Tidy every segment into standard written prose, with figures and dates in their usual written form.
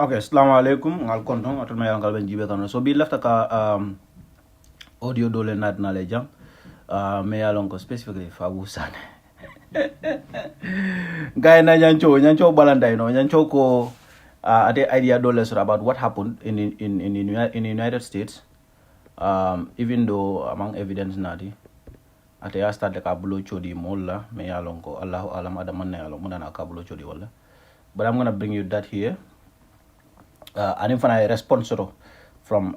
Okay, assalamu alaikum. Ngal kontong atul ma yangal ben jibe tan. So bi lafta ka audio dole nad na le jam. Me yalon ko specifically Fabou Sanneh. Guy na nyancho balanday no nyancho ko ade idea dole sir about what happened in the United States. Even though among evidence nadi ate ya start ka bulo chodi molla me yalon ko Allahu alam Adama na yalon muna na ka bulo chodi wala. But I'm going to bring you that here. And if I respond from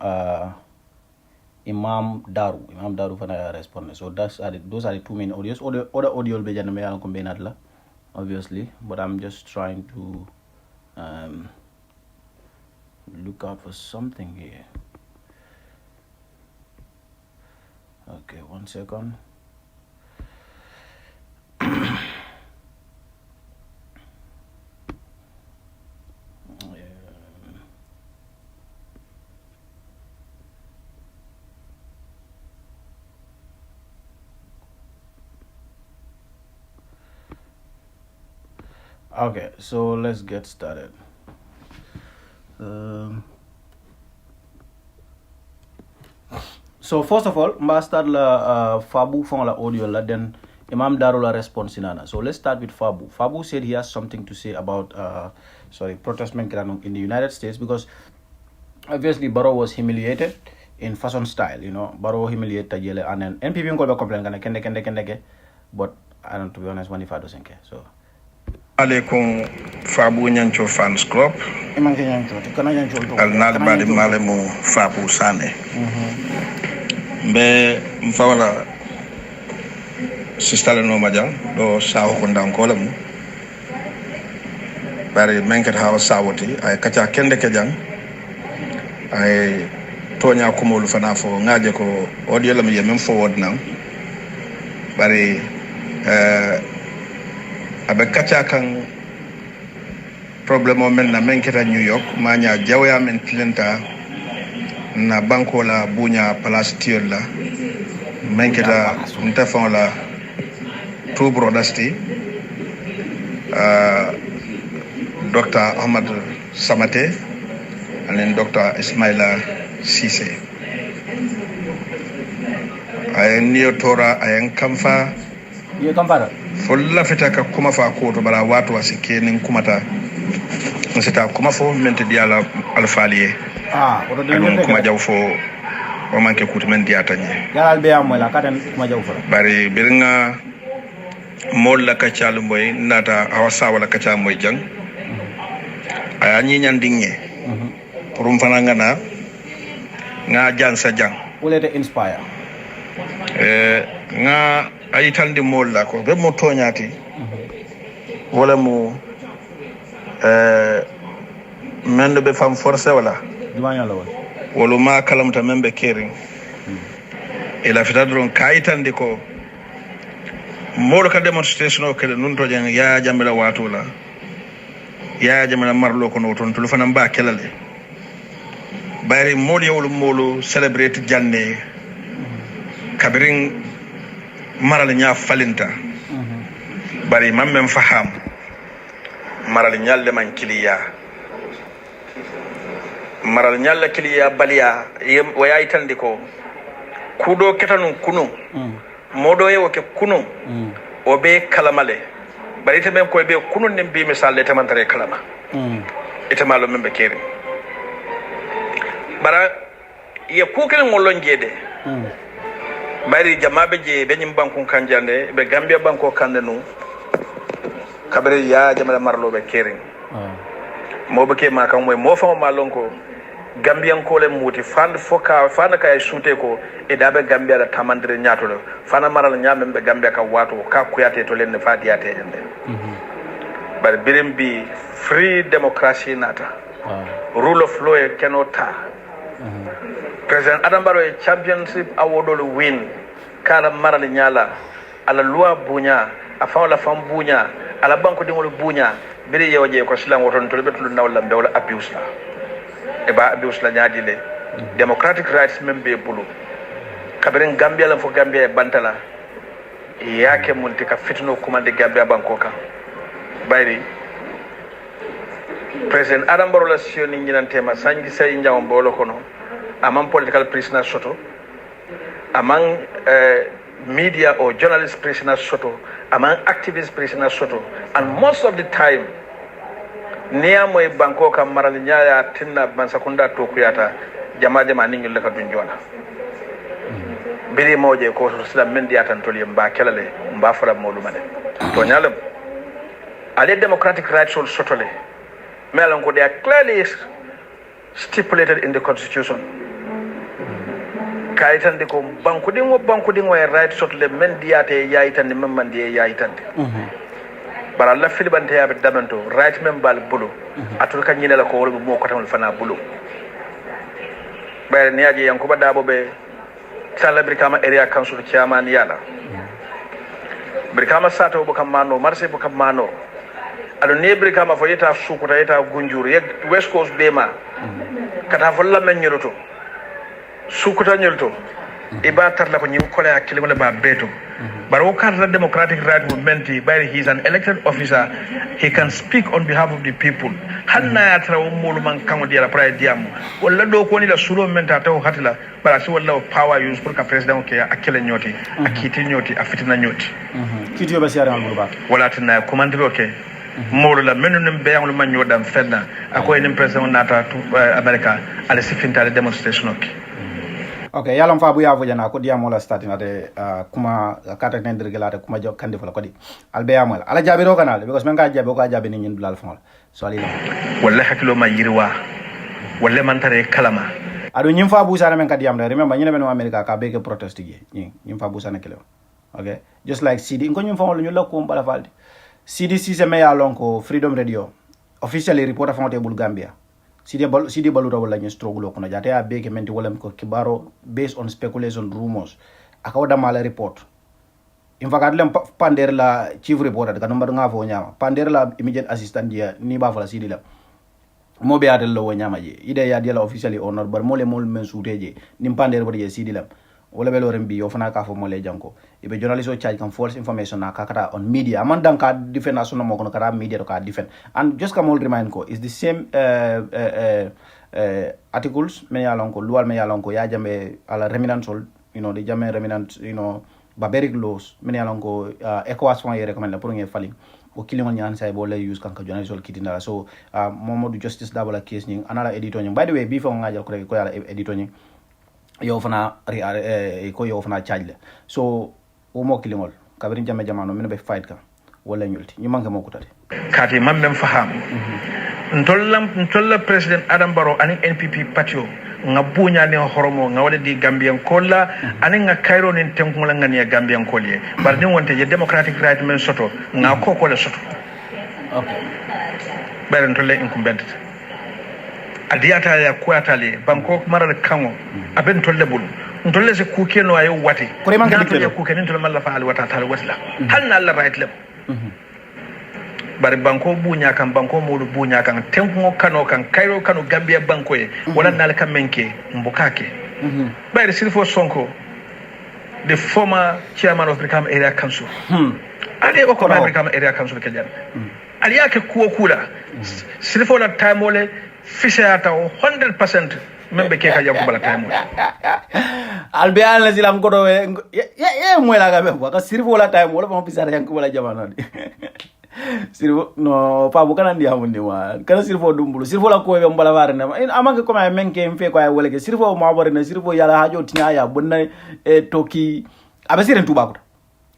Imam Daru when I respond. So those are the two main audios. Other audio will be combined, obviously. But I'm just trying to look out for something here. Okay, 1 second. Okay, so let's get started. So first of all, I start la Fabou from la audio la then Imam Daru la response inana. So let's start with Fabou. Fabou said he has something to say about protest in the United States because obviously Barrow was humiliated in fashion style, you know. Barrow humiliated Tajele and then NPP will complain kende, but I don't, to be honest, 25 doesn't care. So alaikum Fabou Nyancho fans club al nalbadi malemu Fabou Sanneh be mfawala sistale no majang do sawo ko ndankola mu bari menket hawa sawoti ay kacha kende ke jang ay tonya kumolu fana fo ngaje ko audio lam yemem forward now bari abe kacha kan problème o men na menketa New York manya jawya men tilenta na banko la bunya place tiol la menketa ntafon la two brothers Dr. Samateh and then Dr. Ismaila Ceesay ayen niyotora ayen kamfa you compare folla fitaka kuma fa ko to bala watu wasike nin kumata nsita kuma fo mente diala alfaliye odo kuma jaw fo o manke kutu men diata ni galal be am wala katen kuma jaw fo bari birnga mol la kacal moy nata awasa wala kacal moy jang aya ni nyandinge pour mfana ngana nga jansa jang wolete inspire nga ayitande mol la ko be mo toñati wala mo mende be fam forcé wala dimanya la wala ma kalamta membe kering ila fitadron kayitande ko molo ka demonstration o kede nun to jang ya jamila watula ya jamila marlo ko no ton to fanam ba kelale bari moli yewul molo celebrate janne kabirin maral nya falinta bari mammem faham maral nyalle man kiliya maral nyalle kiliya baliya waya itande ko kudo ketanun kunu modo yewo ke kunu o be kalamale bari te men ko be kunu nim bi misal le tamantare kalama ite malo membe kere bara ye kukel ngolon jede bari jamabe je be nyim bankun kanjande be Gambia banko kande nu kabre ya jamala marlo be kere mo be ke ma kan moy mo fa malon ko Gambian ko le muti fan foka fan ka shute ko e dabe Gambia da tamandire nyato le fana maral nyambe be Gambia ka wato ka kuyate to len fadiyate ende bar birim bi free democracy nata rule of law cannot President Adama Barrow championship award will win kala maral nyala ala loi bunya afa la fam bunya ala banko dingol bunya biri yewaje ko silan woton to betul nawla bewla abuse la e ba abuse la nyaadi le democratic rights membe bulu kabirin Gambia la fo Gambia e bantala yake multi ka fitno kuma de Gambia banko kan bayri President Adama Barrow la sioni ñinantema sangi say njawon bolo kono among political prisoners soto among media or journalist prisoners soto among activist prisoners soto, and most of the time niya moy banko kam maral nyaaya tinna ban sakunda to kuyata jama ningi leka dunjona biri moje ko so sila men diata toli mba kelale mba fala molumane to nyalam ale democratic rights all sotole melon ko they are clearly stipulated in the constitution kayitande ko banku dingo e right sotole men diate yaitande memman die yaitande bara la filibante yabe damanto right men bal bulu atul kan nyinela ko wolbe mo ko tamul fana bulu bayre niaje Yankuba Darboe be sala Brikama area council chairman yala Brikama sato bo kam mano marché bo kam mano ado ne Brikama fo yeta sukuta yeta gunjur yek west coast bema kata fo la men nyiroto sukuta nyiroto iba tarla ko nyim kola akile wala ba beto Barrow the democratic right movement by he is an elected officer, he can speak on behalf of the people. Hanna ya tra umulu man kango dia la pride diamu wala do ko ni la sulo menta taw hatila bara si wala power use pour ka president ke akile nyoti akiti nyoti afitina nyoti kiti yo basiara ngul ba wala tana commande ke molo la menu nem be ngul man nyodam fenna akoy nim president nata America ala sifinta demonstration okay. Okay, yalam Fabou ya vojana ko diamo la starting ade kuma kata nendir gelate kuma jok kandi fala kodi albe yamal ala jabiro kanal because men ka jabe ko jabe ni ñin dulal fon so ali walla hakilo ma yirwa walla man tare kalama ado ñim Fabou Sanneh men ka diam de remember ñine men America ka be ke protest gi ñim Fabou Sanneh kelo okay just like CD ko ñim fon ñu la ko bala faldi CD Ceesay me ya lonko Freedom Radio officially report fonte bul Gambia CD baluta wala ñu struggle ko na jate ya beke menti wala ko kibaro based on speculation rumors akaw da mala report in fact lem pander la chief reporter ka number nga fo nyama pander la immediate assistant dia ni ba fala CD la mo be adel lo nyama je ide ya dia la officially honor bar mo le mol men suteje nim pander bo je CD la wala be lo rembi yo fana ka fo mo le janko ibe journalist o charge kan false information na kakata on media man dan ka defend asuna mo kono kara media ka defend and just come all remind ko is the same articles men ya lonko lual men ya lonko ya jambe ala remnant sol the jambe remnant barbaric laws men ya lonko ECOWAS fon yere recommend la pour ngé fali o kilingol nyan say bo lay use kan ka journalist sol kitinda so Momadou Justice Dabala case ni anala editor ni by the way bi fo ngajal ko yala editor ni yo fana ko yo fana charge so o mo kilingol kabrin jame jamano min be fight ka wala ñulti ñu manke moko tati kati mam mem faham ntolla president Adama Barrow ani NPP patio nga bunya ne horomo nga wala di Gambian kolla ani nga Cairo nin tenkula nga ni Gambian kolye bar ni wonte je democratic right men soto nga ko le soto okay bare ntolle incumbent adiyata ya kuatale banko maral kango aben tolle bulu ntolle se kukeno ayo wati ko man ka dikle ko ken ntolle malla faal wata tal wasla hanna alla right lem bari banko bunya kan banko mulu bunya kan tenko kano kan Cairo kano Gambia banko e wala nal kan menke mbukake bari silfo sonko the former chairman of Brikama area council ade ko Brikama area council ke jan ali yake kuo kula silfo la timole fisata 100% membe keka Yankuba la time albe ala silam ko do ye moyla ga be ka sirfo la time wala mo fisata Yankuba la jamano sirfo no Fabou kana ndi hamundi wa kana sirfo dumbulu sirfo la ko be mbala ware na amange ko ma menke mfe ko ay wala ke sirfo ma bore na sirfo yala hajo tinya ya bonna toki abe siren tuba ko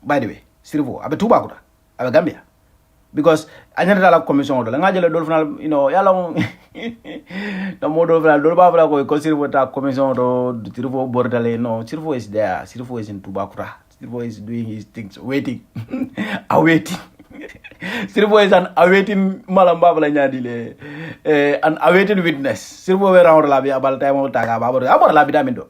by the way sirfo abe tuba ko abe Gambia because anyata la commission do la ngajele dol final yala no modo final dol ba ko sirfo ta commission do sirfo bordale no sirfo is there sirfo is in Tubakura sirfo is doing his things waiting awaiting sirfo is an awaiting malamba bala nyadile an awaiting witness sirfo we round la bi abal time o taga ba abor la bi damindo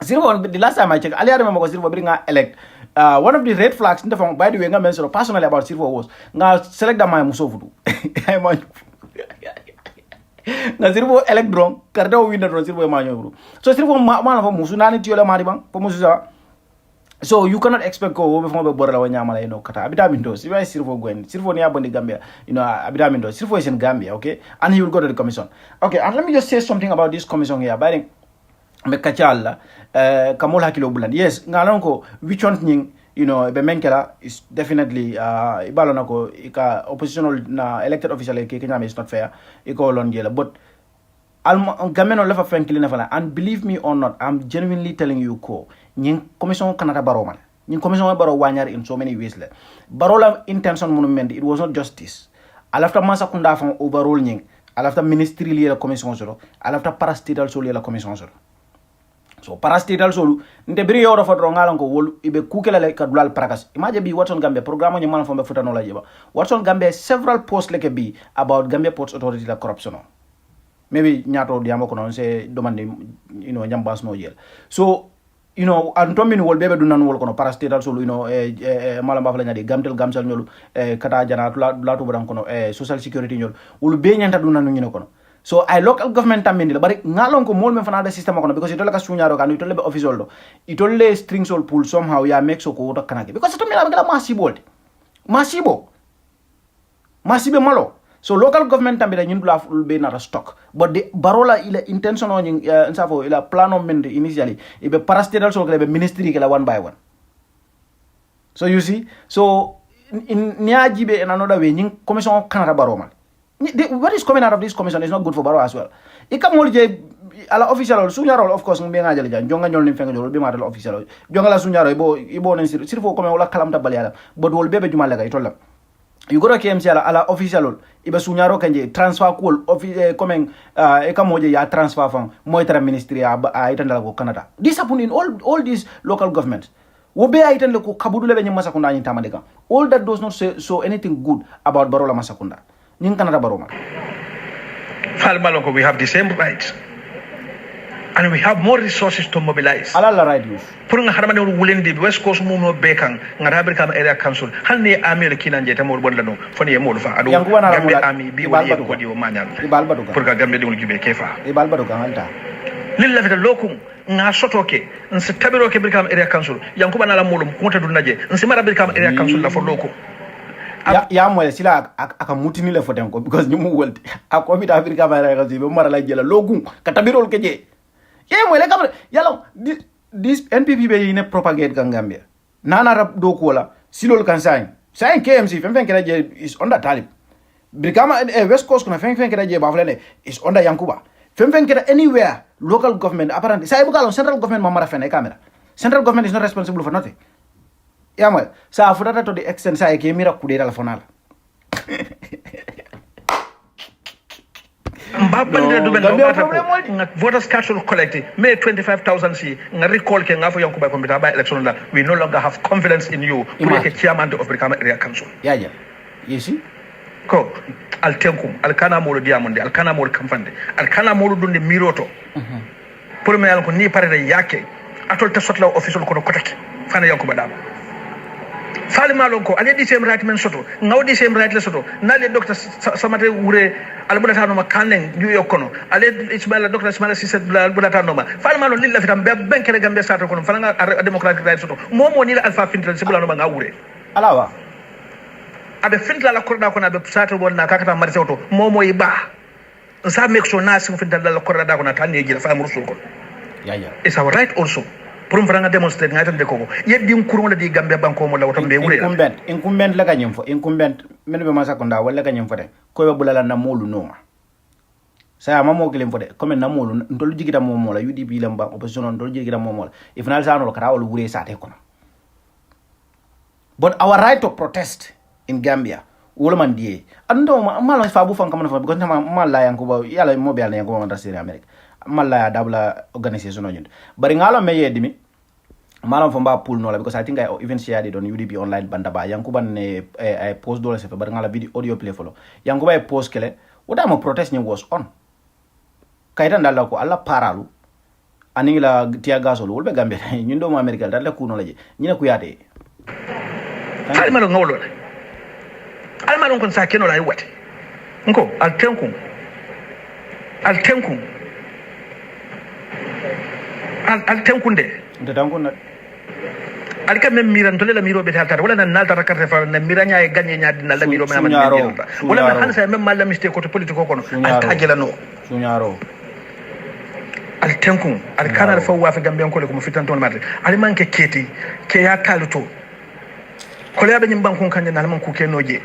sirfo the last time I checked ali arme mako sirfo bi nga elect one of the red flags by the way nga mention personally about sirfo was nga select da my musofudu ay ma na sirfo elect drone karda o winner drone sirfo ma nyobru so sirfo ma na fa musu nani tiyola mari bang po musu sa So you cannot expect ko wobe famo be borla wanyama la kata abitamindo si way sirfo gwen sirfo ni abondi Gambia abitamindo sirfo is in Gambia, okay, and he will go to the commission. Okay, and let me just say something about this commission here by me kachala kamol hakilo bulan. Yes, ngalonko which one thing be menkela is definitely ibalo nako ika oppositional na elected official ke Kenya is not fair iko lon jela, but Gambian lefa frankly never, and believe me or not, I'm genuinely telling you ko nying commission kanata Barrow man nying commission Barrow wanyar in so many ways le Barrow la intention monument, it was not justice alafta masa kunda from overall nying alafta ministry li commission solo alafta parastatal solo la commission solo. So parastatal solo nte biri yoro fodro ngalan ko wol ibe kukela le kadulal prakas imaje bi Watson Gambia programme ni man fombe futano la jeba Watson Gambia several posts like be about Gambia Ports Authority la corruption. Maybe nyato diamo kono se domande nyambas no yel. So antomi ni wol bebe dunan wol kono parastatal solo malamba fala nyadi gamtel gamsal nyolu kata jana la to bodan kono social security nyolu wol be nyanta dunan nyino kono. So I local government tamindi bari ngalon ko mol men fana da system kono because itola ka sunyaro kan itola be official do itolle strings all pull somehow ya make so ko to kanake because to mila ngala masibe malo. So local government tambira ñun dula be na stock, but the Barola ila intention on nsafo ila plan on mende initially ibe parastatal so be ministry kala one by one. So you see, so in niajibe in another way ñing commission Canada Barrow man. What is coming out of this commission is not good for Barrow as well. Ikamolje ala official sunyaro of course mbe ngajale jan jonga nyol nim fenga jol be matal official jonga la sunyaro ibo nen sirfo comme wala kalamta baliala but wol bebe juma lega itolla. You go to KMC ala official iba sunyaro kanje transfer call coming ekamoje ya transfer from moitara ministry itandala ko Canada. This happen in all these local governments. Wobe itandala ko kabudule be nyama sakunda nyi tamadeka. All that does not show anything good about Barrow la masakunda. Nyin Canada Barrow man. Falmalonko, we have the same rights. And we have more resources to mobilize. Ala la right use. Purunga haramane wulindi West Coast muno bekang ngara Brikama area council. Halne army le kinanje tamol bonlano foni e modou fa ado. Gambia army bi wali ko di o manyal. Purga Gambia de wulki be kefa. Ibalbado gangalta. Lilla fita lokum nga sotoke nsi tabiro ke Brikama area council. Yankuba na la molum konta du naje. Nsi mara Brikama area council la for lokum. Ya mo sila aka mutini le foten ko because ni mu wolti. Ako mi da Brikama area council be mara la jela lokum katabirol keje. Yeah, well, like this NPP be in a propagate Gambia. Nana rap do kola, silol can sign. Sign KMC, Femfenke is under Talib. Brikama West Coast kuna Femfenke Baflene is under Yankuba. Femfenke anywhere, local government, apparently. Saibukalo, central government mamara fene camera. Central government is not responsible for nothing. Yeah, well, sa afudata to the extent sa ekemira kudera la fonala. Voters council collected May 25,000 si nga recall ke nga fo Yankuba computer by election la we no longer have confidence in you for chairman of Brikama area council. Yeah. You see? Ko al tenkum al kana mo diamonde al kana mo kamfande al kana mo dunde miroto. Pour me yalla ko ni pare yake atol ta sotla official ko kotake fana Yankuba Darboe. Fali malonko ale di same right men soto ngawdi same right le soto nale Dr Samateh wure albudata no makanen ñu yokono ale Ismaila Dr Ismaila Ceesay albudata no ma fali malon lilla fitam be benkere Gambia sata kono fana nga democratic right soto momo ni la alpha fintal se bulano nga wure alawa abe fintla la korda kono abe sata wonna kakata marse auto momo yi ba sa make sure na sim fintal la korda kono tan ne jila fa amrusul ko it's our right also. Pour nga demonstrate nga tan de ko yeddi kurun la di Gambia banko mo la wotam be wure incumbent la kanyum fo incumbent men be masakunda wala kanyum fo de ko be bulala na molu noma sa mamo kilim fo de comme na molu ndol jigita momo la UDP lamba opposition ndol jigita momo la if na sa no kara wala wure sa te kono. But our right to protest in Gambia wala man die ando ma Fabou fan kamana fo because ma la Yankuba yala mo be ala Yankuba man tasiri America malla dabla organisation on bari ngalo me yedimi malam famba pool no la because I think I even shared it on UDP online bandaba Yankuba ne I post dola se bari ngala video audio play follow Yankuba post kele what am protest was on kayta ndalla ko alla paralu ani la tia gasol wolbe Gambia ñundo mo America dalla ku no la je ñina ku yaade almalo ngawlo almalo kon sa keno la wati nko al tenkum al tenkunde alka men miran to la miro be tata wala nan nalta rakarte fa na miranya e ganye nyaadi na la miro men amana wala man hansa men malla mistake ko to politiko kono alka gelano sunyaro al tenkun al kana fa wa fa Gambian ko ko mo fitanton mate al manke keti ke ya taluto ko le abe nyim bankon kanje na man ku ke noje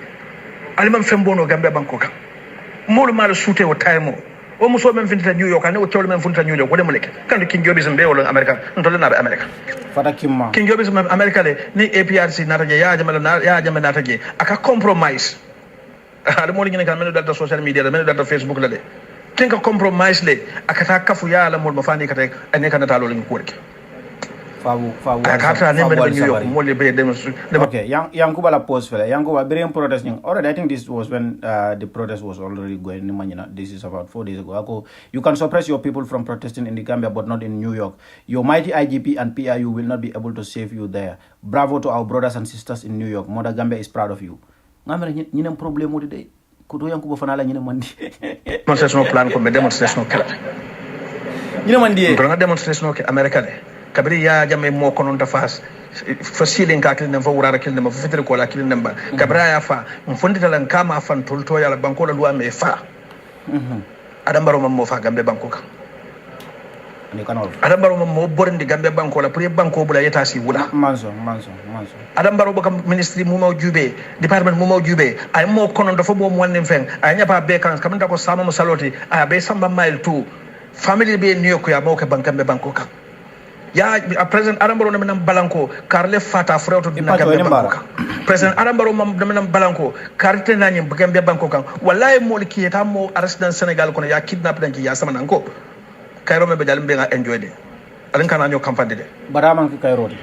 al man fembono Gambia banko kan molu mal suute o taymo o muso men finta New York ane o tewle men funta New York wala muleke kan king jobis mbe wala America ntole na be America fata kimma king jobis America le ni APRC nataje ya jama nataje aka compromise ala mo ngi kan men dal social media men dal Facebook la de ken ka compromise le aka ta kafu ya ala mo mafani kata ane kan ta lo ngi ko Fabou akata ne men New York mo le be dem okay Yankuba la pause fele Yankuba bring protest ning already I think this was when the protest was already going in Manila. This is about 4 days ago. You can suppress your people from protesting in the Gambia but not in New York. Your mighty IGP and PIU will not be able to save you there. Bravo to our brothers and sisters in New York. Mother Gambia is proud of you. Ngamere ñinem problème mo de ko do Yankuba fana la ñine mandi demonstration plan ko be demonstration kala ñine mandi ko nga demonstration ke America de kabiri ya jame mo konon ta fas fasilin ka kilin fa wurara kilin ma fitir ko la kilin ba kabira ya fa mfundita lan kama fan tulto ya la banko la luwa me fa adam baro mo fa Gambe banko kan ni kanol adam baro mo borndi Gambe banko la pour banko bula yeta si wula manso adam baro bakam ministry mu maw jube department mu maw jube ay mo konon dafa bo mo wonnen fen ay nyapa be kan kam da ko sama mo saloti ay be samba mile 2 family be New York ya mo ke Gambe banko kan ya president Adama na menam balanko karle fata frauto dina Gambia banko kan president Adama na menam balanko karte na nyim Gambia banko kan wallahi mo ki ta mo arrestant Senegal kono ya kidnap danki ya sama nanko kayro me be dalim be nga enjoy de alin kana nyo campagne de baraman ki kayro de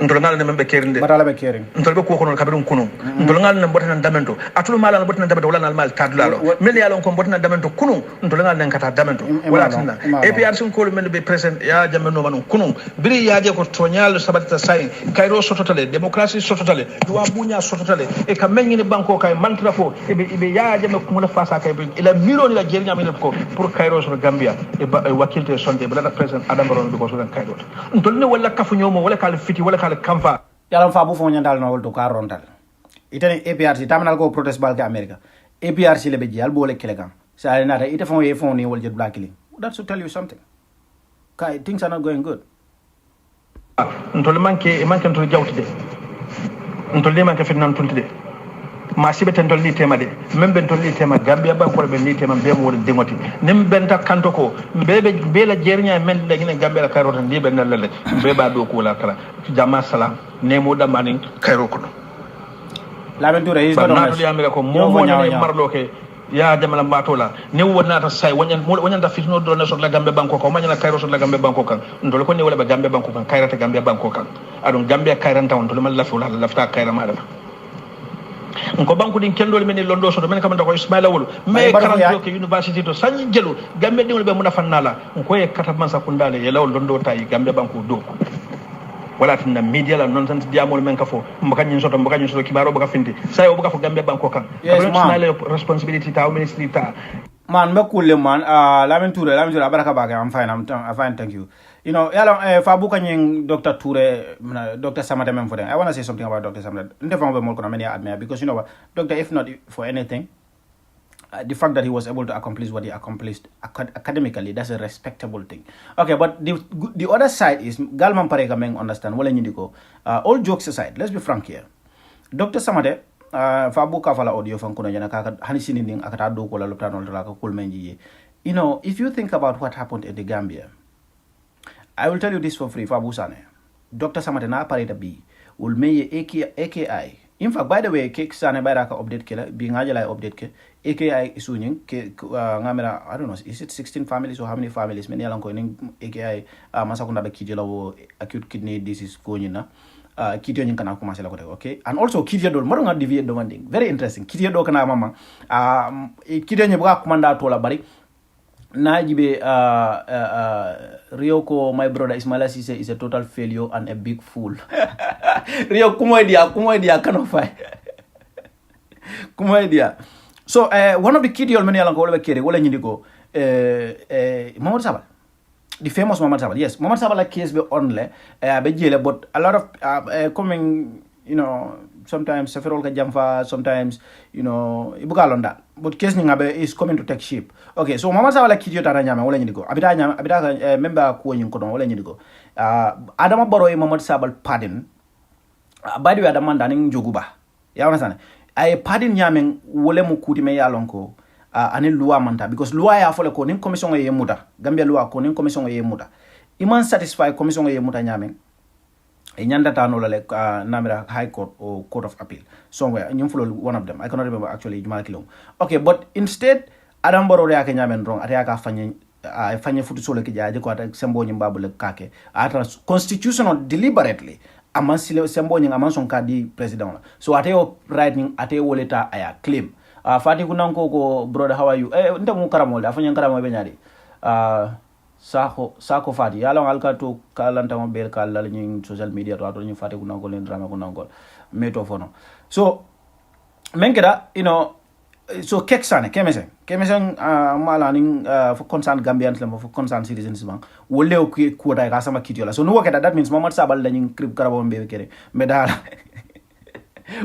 ndol ngal ne membe kerinde batala be kering ndol be ko kono kabirun kunu ndol ngal ne botana damento atul mala ne botana damento wala nal mal tadlalo men ya lon ko botana damento kunu ndol ngal ne kata damento wala tinna APRC ko men be present ya jameno manu kunu biri ya je ko tonyal sabata sai kayro sototale democracy sototale duwa bunya sototale e ka men ni banko kay mantra fo e be ya jame ko mo fasa kay ila miro ni la jernya men ko pour kayro so Gambia e wakilte sonde bala president Adama Barrow ko so kayro ndol ne wala kafu nyomo wala kal fiti wala kamfa yalam Fabou fo nyandal no wolto ka rontal itene APRC tamanal ko protest balke America APRC le be jall bo le kelegan sa nata ite fon ye fon ni wol jet black killing that should tell you something kai things are not going good ntol manke ntol jawtide ntol le manke fitnan tuntide ma sibe ten tol ni tema de membe tol ni tema Gambia ba ko be ni tema be mo de ngoti nim benta kanto ko be la jernya men de ngene Gambia la karota ndi be nalale be ba do ko la kala jama salam nemo da manin kayro ko la ventura is not on ya ko mo ne marlo ke ya jamala matola ne wona ta sai wonyan da fitno do na so la Gambia banko ko manya la kayro so la Gambia banko kan ndol ko ne wala be Gambia banko kan kayrata Gambia banko kan adon Gambia kayranta on to mal la fula la fta kayra ma dafa ko banku din kendol men londo so men kam da ko Ismaila wol me karanto ke university to sanyi jelu Gambia dingol be muna fannala ko e kata man sakundale ye law londo tay Gambia banko do wala tinna media la non tan diamol men ka fo mbakany soto kibaro baka finti say o baka fo Gambia banko kan Ismaila responsibility ta ministry ta man me kulle man Lamin Touré abaraka baka I'm fine thank you. You know, Fabou Sanneh Dr. Touré, Dr. Samateh for them. I want to say something about Dr. Samateh. Because you know what, Doctor, if not for anything, the fact that he was able to accomplish what he accomplished academically, that's a respectable thing. Okay, but the other side is, Galman Pareka Meng understand, all jokes aside, let's be frank here. Dr. Samateh, Fabou Kafala audio from Kunajana, Hanisinin, Akatado, Kola Lopano, Kulmenji. You know, if you think about what happened in the Gambia, I will tell you this for free, Fabou Sanneh. Dr. Samateh na parita B will make AKI. In fact, by the way, Kek Sanneh by Raka update ke being ajala update ke AKI isunying ke ngamera I don't know, is it 16 families or how many families? Many alang ko ning AKI masakunda be kidjela wo acute kidney disease ko nyina. Kidyo nyin kana kuma sela ko okay? And also kidyo do maro nga deviate do manding. Very interesting. Kidyo do kana mama kidyo nyebuka kumanda tola bari Najibe Ryoko, my brother Ismaila Ceesay is a total failure and a big fool. Rio, kumoidia, kanofai. Kumoidia. So, one of the key deal many along all the carry, wala nyindiko, Mahmoud Sabal. the famous Mohamed Sabal. Yes, Mohamed Sabal case be only be jail, but a lot of coming, you know, sometimes several ka jamfa, sometimes, you know, ibukalonda. But case ni ngabe is coming to take shape. Okay, so Mohamed Sabal kidio tara nyama wala nyidiko. Abita member ko nyin kono wala nyidiko. Adama Barrow Mohamed Sabal pardon. By the way, Adama daning joguba. Ya understand? Ay pardon nyamen wole mu kuti me yalonko. Ani loi manta because loi ya fole ko nin commission ye muta Gambia loi ko nin commission ye muta iman satisfy commission ye muta nyame e nyanda tano le namira high court or court of appeal somewhere nyum fulo one of them I cannot remember actually juma kilom. Okay, but instead Adam Barrow ya ke nyamen wrong ata ka fanye futu solo ke jaaje ko ata sembo nyimba bule kake ata constitutional deliberately aman sembo nyinga aman son ka di president so ate yo right ning ate woleta aya claim Fati kunanko ko brother, how are you? Nta mu karamol afanya karamo be nyari. Sako Fati yalo alka to kalanta mo bel kala ni social media to ato ni Fati kunanko len drama kunanko meto fono. So menkeda, you know, so keksane kemesen malaning for concerned Gambians for concerned citizens bang wolle o ku ta ka sama kitiola. So no wakeda that means Mohamed Sabal lañu crib karabo be kere medala.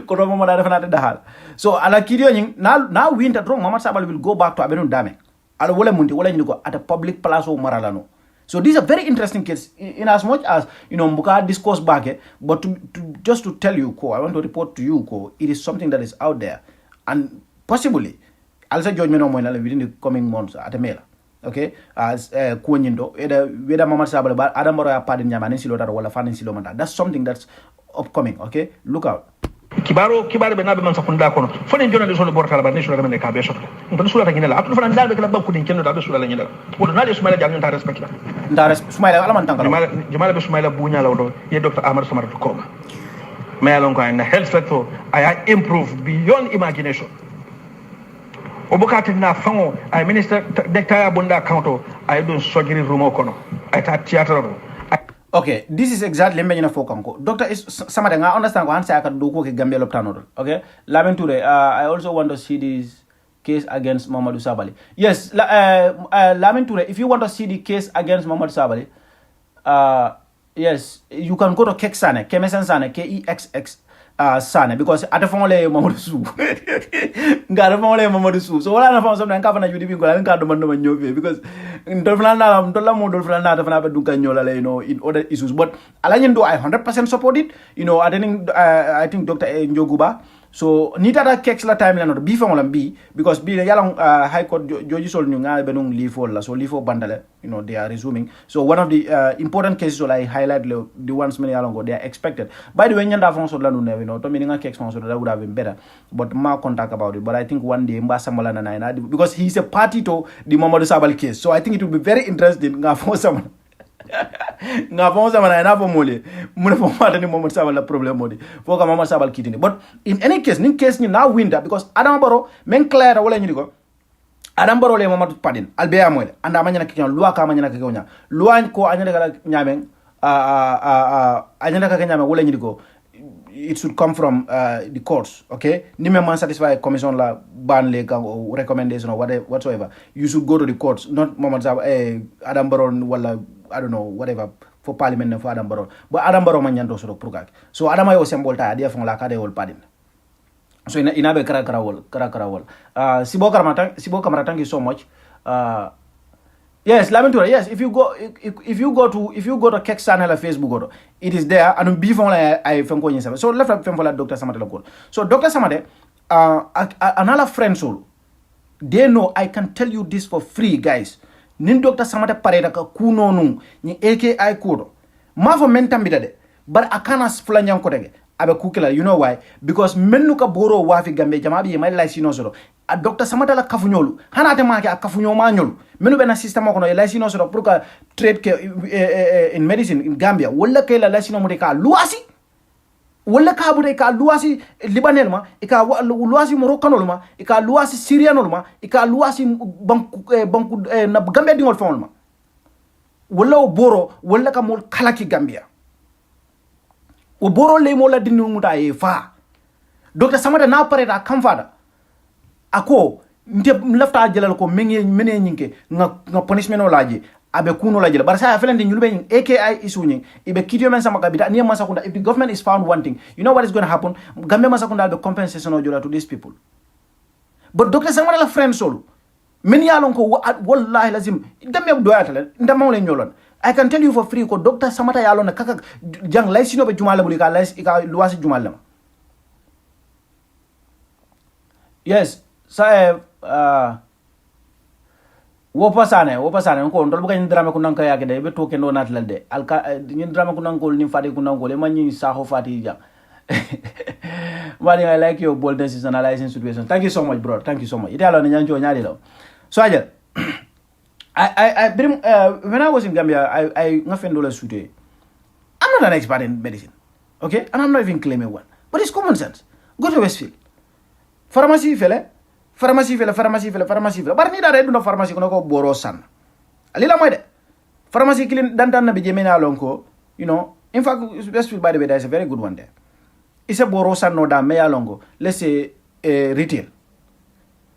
Koto mama da defana dahal so ala kidio nying now winter drong Mohamed Sabal will go back to abenun dame ala wala mundi wala nyiko at a public place o maralano. So this is a very interesting case in as much as, you know, mbuka discourse back, but to just to tell you ko I want to report to you ko it is something that is out there and possibly I'll say judgment on within the coming months at a mail. Okay, as kuonyindo whether Mohamed Sabal ba Adam Barrow pardon nyamani silota wala fanin silomanda, that's something that's upcoming. Okay, look out. Kibaro be nabe man sakunda kono fone journalist on bortala ba nisura men ka be sokla on sura ta ngina atu fana dalbe kala banku din kenno da be sura la ngina ko na Ismaila jang ta respect la Ismaila ala man tankara jamala be Ismaila bunya lawdo ye Dr. Ahmad Samara to koma me alon ko na health sector I improve beyond imagination obukati na fango ay minister Dr. Bunda counto ay don sogiri rumo kono ay ta theater. Okay, this is exactly me for Kanko. Dr. Samateh, I understand what I can do with Gambia Loptano. Okay, Laventure, I also want to see this case against Mamadou Sabali. Yes, Laventure, if you want to see the case against Mamadou Sabali, yes, you can go to Keksane, Kemesan Sane, KEXX Sane, because at the phone Mamadou Su. Got a phone Mamadou Su. So, what I found something covered you living because in Dolflana, you know, in other issues. But Alain, I 100% support it. You know, I think Dr. Njoguba. So, Nita keks la time la B from B because B yalang High Court Joji Sol Nunga Benung leave for so leave for Bandale, you know, they are resuming. So one of the important cases I highlight the ones many along they are expected. By the way, Nyanda Fonso Lanu, you know, to meaning a keks so that would have been better. But more contact about it. But I think one day Mbasa Malana Nine because he's a party to the Mamadou Sabal case. So I think it will be very interesting for someone. Nga fonsa mana na fo mole mun fo mata ni Mohamed Sabal la problem modi fo ka Mohamed Sabal kitini but in any case nin case ni now winter because Adama Barrow men clear wala ni ko Adama Barrow le Mohamed Padin albeya moy anda manyana kiyon loi ka manyana kiyonya loi ko anyana kala nyamen anyana ka nyame wala ni ko it should come from the courts. Okay, ni man satisfy commission la ban le or recommendation or whatsoever you should go to the courts, not Mohamed Sabal Adama Barrow wala I don't know, whatever, for parliament and for Adam Barrow. But Adam Barrow man yanto soro prukak. So Adama yo symbol ta dia fong la kade wol padin. So inabe kara wol. Sibo Kamara, thank you so much. Yes, Laventura, yes, if you go to Keksane la Facebook it is there and be fong la I fenko yin. So left fem for la Dr. Samateh la call. So Dr. Samateh another friend soul. They know I can tell you this for free, guys. Nin Dr. Samateh pareda ka kuno nu ni AKI kodo ma fo men tambida de bar akana flanyan ko dege abe kukila, you know why? Because mennu ka boro wafi Gambia jamabi e may laisino soro a Dr. Samateh la kafunyolu hanate ma ke kafunyo ma nyolu menu bena system ko no laisino soro pour ka trade ke in medicine in Gambia wala ke la laisino mo de ka luasi wala ka bude ka luasi libanel ma ka luasi moroccanol ma ka luasi syrianol ma ka luasi banku na Gambia dingol fawol ma wala o boro wala ka mol kalaki Gambia o boro le mo la dinu muta e fa Dr. Samateh na pare da kamfada ako nte lafta jelal ko mene nyinke nga punishment o laji abe kuno la jela bar sa felende nyulbe AKI isuñi ibe kitiyo men sama kabita ni Masakunda. If the government is found wanting, you know what is going to happen? Gambia Masakunda be compensation o jola to these people. But Dr. Samateh la friend solo many yalon ko wallahi lazim ndame doyata la ndama wala nyolon. I can tell you for free ko Dr. Samateh yalon kaka jang lay sino be jumala bulika lay ika luwasi jumala. Yes, sa wopa sane ko ndol buga drama ko nanka yake de be to ke no natlal de alka ni drama ko nankol ni fadi ko nankol e manyi saho fati ja. But I like your boldness in analyzing situations. Thank you so much, bro. Thank you so much. So I when I was in Gambia, I I'm not an expert in medicine, okay, and I'm not even claiming one. But it's common sense. Go to Westfield, pharmacy fele. But need a red no pharmacy kono ko borosan. Alila moide. Pharmacy clean dantan na bijemena lonko. You know, in fact, Westfield by the way, there's a very good one there. It's a borosan no da meya longo. Let's say retail.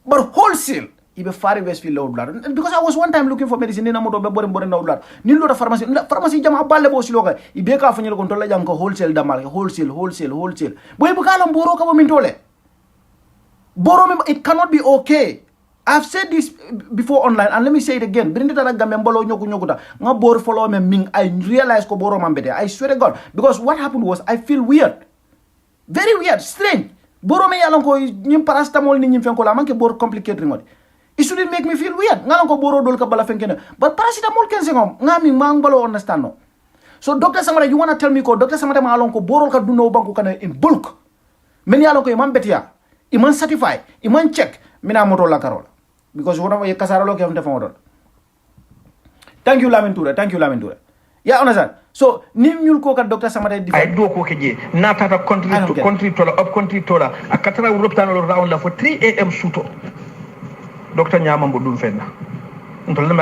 But wholesale, ibe fari Westfield low blood. Because I was one time looking for medicine in a moto be boring no blood. Nilu da pharmacy jama balle bo siloka. Ibe ka fanyo control jam ko wholesale da mal. Wholesale. Boy bukalom boro ka bo mintole. Borrow, it cannot be okay. I've said this before online, and let me say it again. I realized I swear to God. Because what happened was, I feel weird. Very weird, strange. Borrow me along paracetamol ni fenkola manke bor complicated. It shouldn't make me feel weird. But paracetamol can say ngami mangbalo understand no. So Dr. Samateh, you wanna tell me Dr. Samateh ma along ko borrow ka duno banku kana in bulk. Many along ko imam betia. Iman certify, iman check, mina moto la karol. Because one of your kasaralo ke amte fawdon. Thank you Lamin Touré. Yeah, understand. So nim ñul ko ka Dr. Samateh I do ko keje na tata country to up country to la akatara uruptano round la for 3 am suto. Dr. Nyama mbo dum fenna. Ntol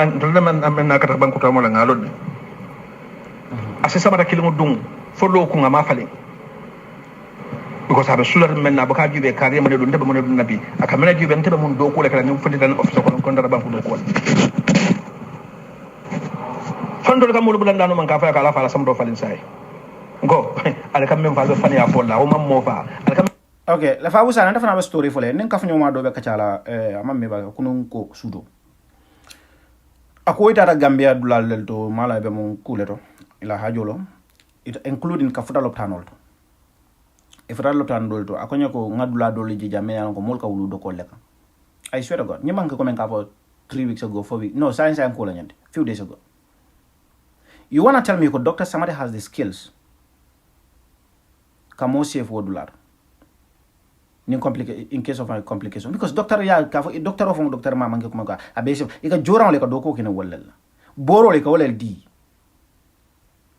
man amena kata banku to mo la ngalod. Ase Samateh kilimo dum fo lo ko ngama fale. Because I have a solar men Abuka Jube carry money to Nabi. I can manage you and tell them do like a new fund officer on Contrabank. Fundal Kamulan Mankafa Kalafa, some profile inside. Go, I'll come in for the funny apple, Mova. Okay, the Fabou Sanneh have a story for Len Kafnoma do Kachala, Amamiba, Kununko Sudo. A quota Gambia Dulal to Malabemon Kuleto, Ila Hajolo, it including Kafutal of Tanolto. If Ralotan dolto, Akonyako, Nadula Doli Jamea, and Molka Uludo Koleka. I swear to God, Nimanka comment about 3 weeks ago, 4 weeks. No, science I'm calling it. Few days ago. You wanna tell me Dr. Samateh has the skills? Kamo safe wodular. In case of a complication. Because Doctor Doctor of Dr. Mamanke Kumaka, a base of a joran like a doko in a well. Boro like a LD.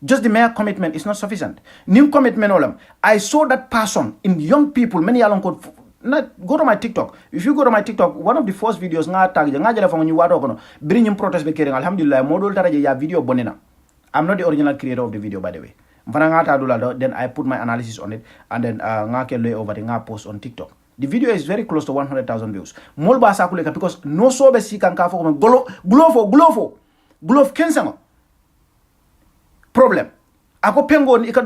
Just the mere commitment is not sufficient. New commitment, olam. I saw that person in young people. Many along could go to my TikTok. If you go to my TikTok, one of the first videos nga tag nga jela from you wado kono bring him protest be kering. Alhamdulillah, model taraje ya video bonena. I'm not the original creator of the video, by the way. Then I put my analysis on it, and then nga ke lay over the nga post on TikTok. The video is very close to 100,000 views. Molba sakuleka because no so be si kan ka fo glove kensango. Problem. Ako pengo ika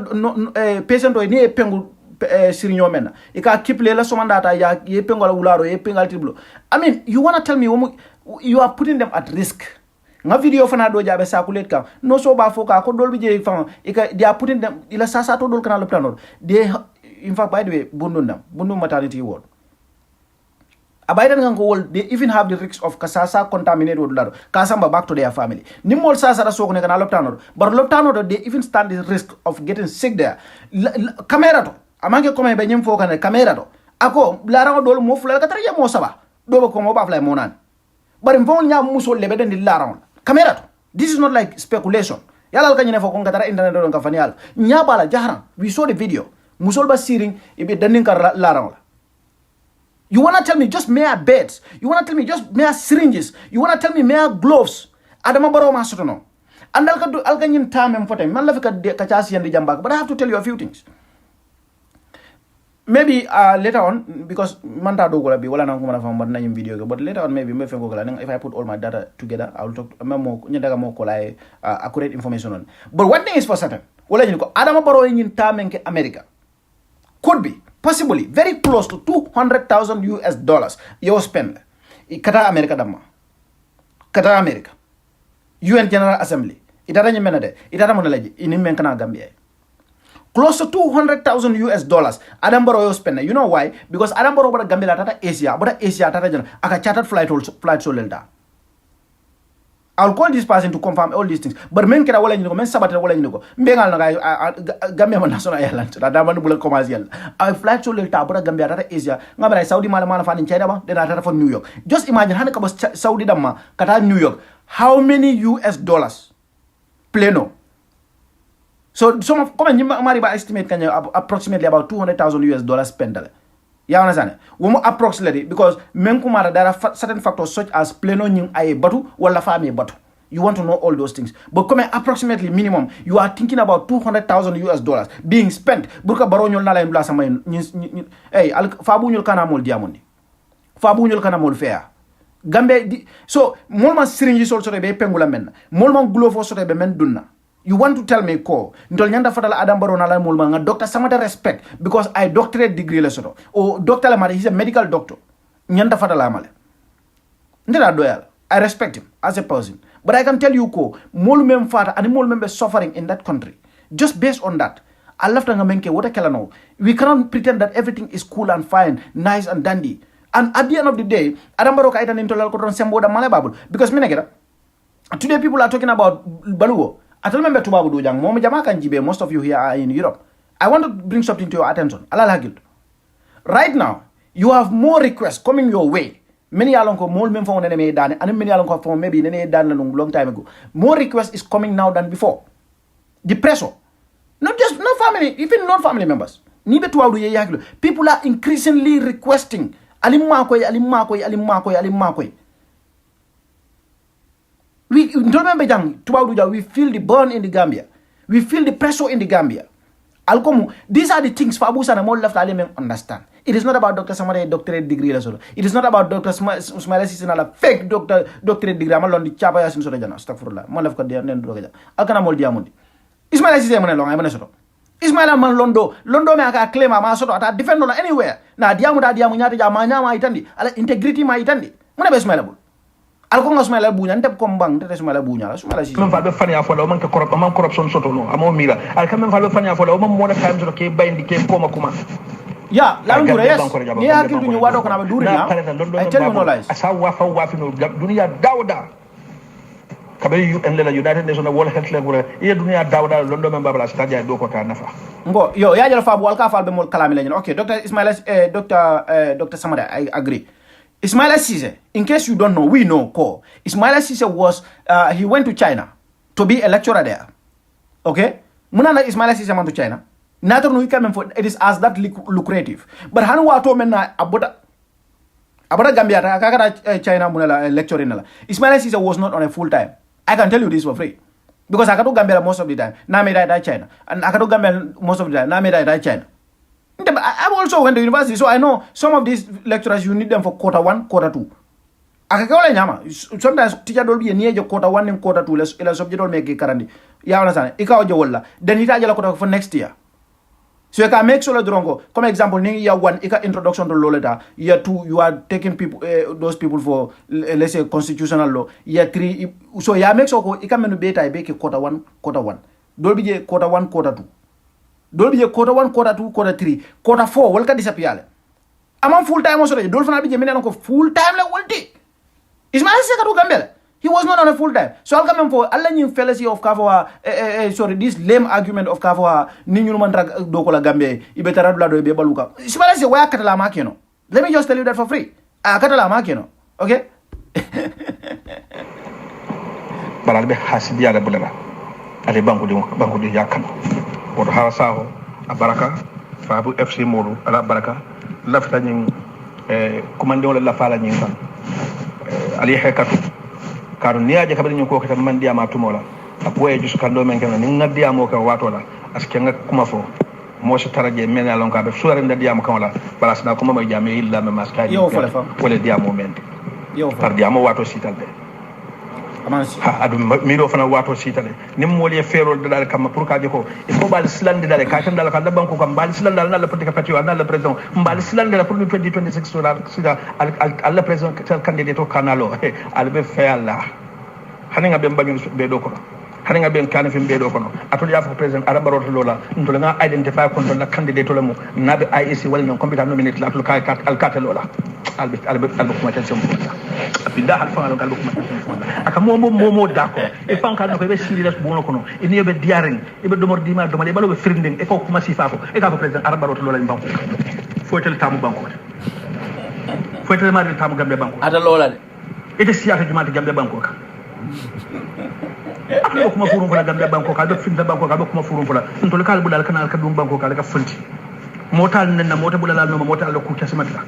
patient o ni pengo sirinyo mena. Ika keep lela somandata ya ye pengo la ularo ye pengal tiblo. I mean, you wanna tell me you are putting them at risk. Nga video fana do jabe sakulet ka. No so ba foka ko dolbi je fam ika they are putting them ila sasa to dol kana le planor. They in fact by the way bundu maternity ward. They even have the risk of kasasa contaminated with blood. Kasamba back to their family. Nimol sasa so ko nekana loptano. But loptano they even stand the risk of getting sick there. Camera to. Amange kome be nyim fo kana camera to. Ako larang dol mo fula ka taraje mo saba. Do ko mo ba fly monan. But in nya muso lebe den di larang. Camera to. This is not like speculation. Yala ka nyine fo ko katara internet do ka fanial. Nya bala jaharan. We saw the video. Musol ba siring ibe danin ka larang. You want to tell me just mere beds? You want to tell me just mere syringes? You want to tell me mere gloves? Adama Barrow masotono. And I'll get in time and for time. Man love ka chasi and the jambak. But I have to tell you a few things. maybe later on, because manta do gola bi wala na ko mana fam na yim video but later on maybe me fengo gola if I put all my data together I will talk memo nyaga mo ko lay accurate information on. But one thing is for certain, wala ñu ko Adama Barrow ñin tamenke America could be possibly very close to $200,000 US you spend kata America damma kata America UN General Assembly itara ñu menade itara mo laji ini men kana Gambia close to $200,000 US Adam Barrow spend. You know why? Because Adam Barrow bada Gambia tata Asia tata jana aka chartered flight so lelta. I'll call this person to confirm all these things. But men kera wala ñiko men Samateh wala ñiko mbengal na Gambia man national airlines da man bula commercial I flight so lelta bada Gambia tata Asia ngabara Saudi mala fa ni China ba de tata for New York. Just imagine han ka Saudi damma kata New York how many US dollars pleno. So some of Mariba estimate can approximately about $200,000 US spent. You understand? We approximately because menkumara there are certain factors such as pleno nying aye batu wala fami batu. You want to know all those things. But come approximately minimum, you are thinking about $200,000 US being spent. Burka Barrow nyol nala mbla sama hey Fabou nyol kana mol diamondi. Fabou nyol kana mol fair. Gambe so molman syringe sol soto be pengula men. Molman glove soto be men dunna. You want to tell me ko ndol nyanda fatala Adam Barrow na la mulma nga Dr. Samateh respect because I doctorate degree le soto o doctor la male he's a medical doctor nyanda fatala male ndela doyal I respect him as a person but I can tell you ko mol mem fata and mol membe suffering in that country just based on that I left nga menke wota kala no we cannot pretend that everything is cool and fine nice and dandy and at the end of the day Adam Barrow ka itan intolal ko don sembo da male babul because minegera today people are talking about Baluwo. I remember Tubabu Dujang, Mom Jamaican Jibe, most of you here are in Europe. I want to bring something to your attention. Right now, you have more requests coming your way. Many alonko more men from enemy done, and many alonko from maybe an done a long time ago. More requests is coming now than before. The pressure. Not just no family, even non-family members. People are increasingly requesting alimakoi. We feel the burn in the Gambia. We feel the pressure in the Gambia. These are the things Fabou Sanneh more left to understand. It is not about Dr. Samateh doctorate degree. It is not about Dr. Ismaila Ceesay and Dr. fake doctorate degree. I'm on the chapa yasin sura jana. Astaghfirullah. Man left kadiya nen droga. Alkana mol diamondi. Ismaila Ceesay man long. I'm soto. Ismaila man Londo me aka claim ama soto ata defend no anywhere. Na diamu nyata jama nyama itandi. Ala integrity ma itandi. Muna be Ismaila bul. Alko Ismaila bunya ndep kombang tete Ismaila bunya la Ismaila Ceesay. Men fa be fani afola o man ka corruption soto no amo mira. Al kam men fa be fani afola o man mo da time soto ke bayndi ke poma kuma. Yeah, Langura, yes. Ni hakil dunya wado kana be duri na. I tell you no lies. Asa wafa no dunia dawda. Kabe en la United Nations World Health Level e dunia dawda londo men babala stadia do ko ta nafa. Ngo yo ya jala Fabou alka fal be mol kalami lañu. Okay, Dr. Ismaila Dr. Samateh, I agree. Ismaila Ceesay, in case you don't know, we know ko. Ismaila Ceesay was he went to China to be a lecturer there. Okay? Munana Ismaila Ceesay went to China. Neither no come for it is as that lucrative. But hanu wato menna abota Gambia kakata China munala lecturing nala. Ismaila Ceesay was not on a full time. I can tell you this for free. Because I can do Gambia most of the time. Na me die China. And I can do Gambia most of the time. Na me die China. I also went to university, so I know some of these lecturers you need them for quarter 1, quarter 2. Sometimes teacher don't be near quarter 1 and quarter 2. Let's subject don't make it currently. You understand? Then he tell for next year. So you can make sure drongo. Come example, year 1, introduction to law letter. Year 2, you are taking people, those people for let's say constitutional law. Year 3, so you make sure you can beta quarter 1, quarter 1. Don't be quarter 1, quarter 2. Don't be quarter 1, quarter 2, quarter 3, quarter 4. What can disappear? I'm full time also. Don't be full time like what day? Ismaila Ceesay to Gambia. He was not on a full time. So I'll come for Allah new fallacy of Kafoa, sorry, this lame argument of Kafoa, Ninu Mandra Dokola Gambia, Ibetara Blado Bebaluka. Ismaila Ceesay, why Catala Makino? Let me just tell you that for free. Catala Makino. Okay? But I'll be Hasidia Bulera. Ale bangu di yakano. Or Harasaho, Abaraka, Fabou FC Moro, Ala Baraka, Laftaning, Commando La Fala Ninkan, Ali Hekatu, Carunia Jacabin Coca Mandia Matumola, a boy just Candoman, Nadia Moka Watola, as Kanga Kumafo, mo so taraje men alon ka be suare nda diam kan wala bala sna ko mama jame illa me maska yo fole fam wala diam men yo par diam wato sital de amansi ha adu mi do fana wato sital nim mo le ferol dal kam pour ka jiko il faut bal slande dal ka tan dal ka dabban ko kam bal slande dal na la politique patio na la président bal slande dal pour 2026 sida al président candidate to kanalo al be fe Allah haninga be bañu be do ko haninga ben kan fi be do kono atul ya fa president araba rot lola ndol nga identify ko ndol candidate to lemo nabe IEC wala non computer nominate la atul ka al kata lola albe ko mata sem abinda hal fa ko mata aka mo d'accord e fan kan ko be siri res bono kono e ni be diaring e be domor dima domale balo be firnding e ko kuma sifa ko e ka fa president araba rot lola banko fotel tamu banko fotel ma tamu gambe banko ata lola de ite siyata jumaati gambe banko ka akko kuma furun fula gambe banko ka do finta banko ka do kuma furun fula ntol kal bulal kanal ka dum banko ka ka funti motal nenna mota bulal no mota ala ku tasimata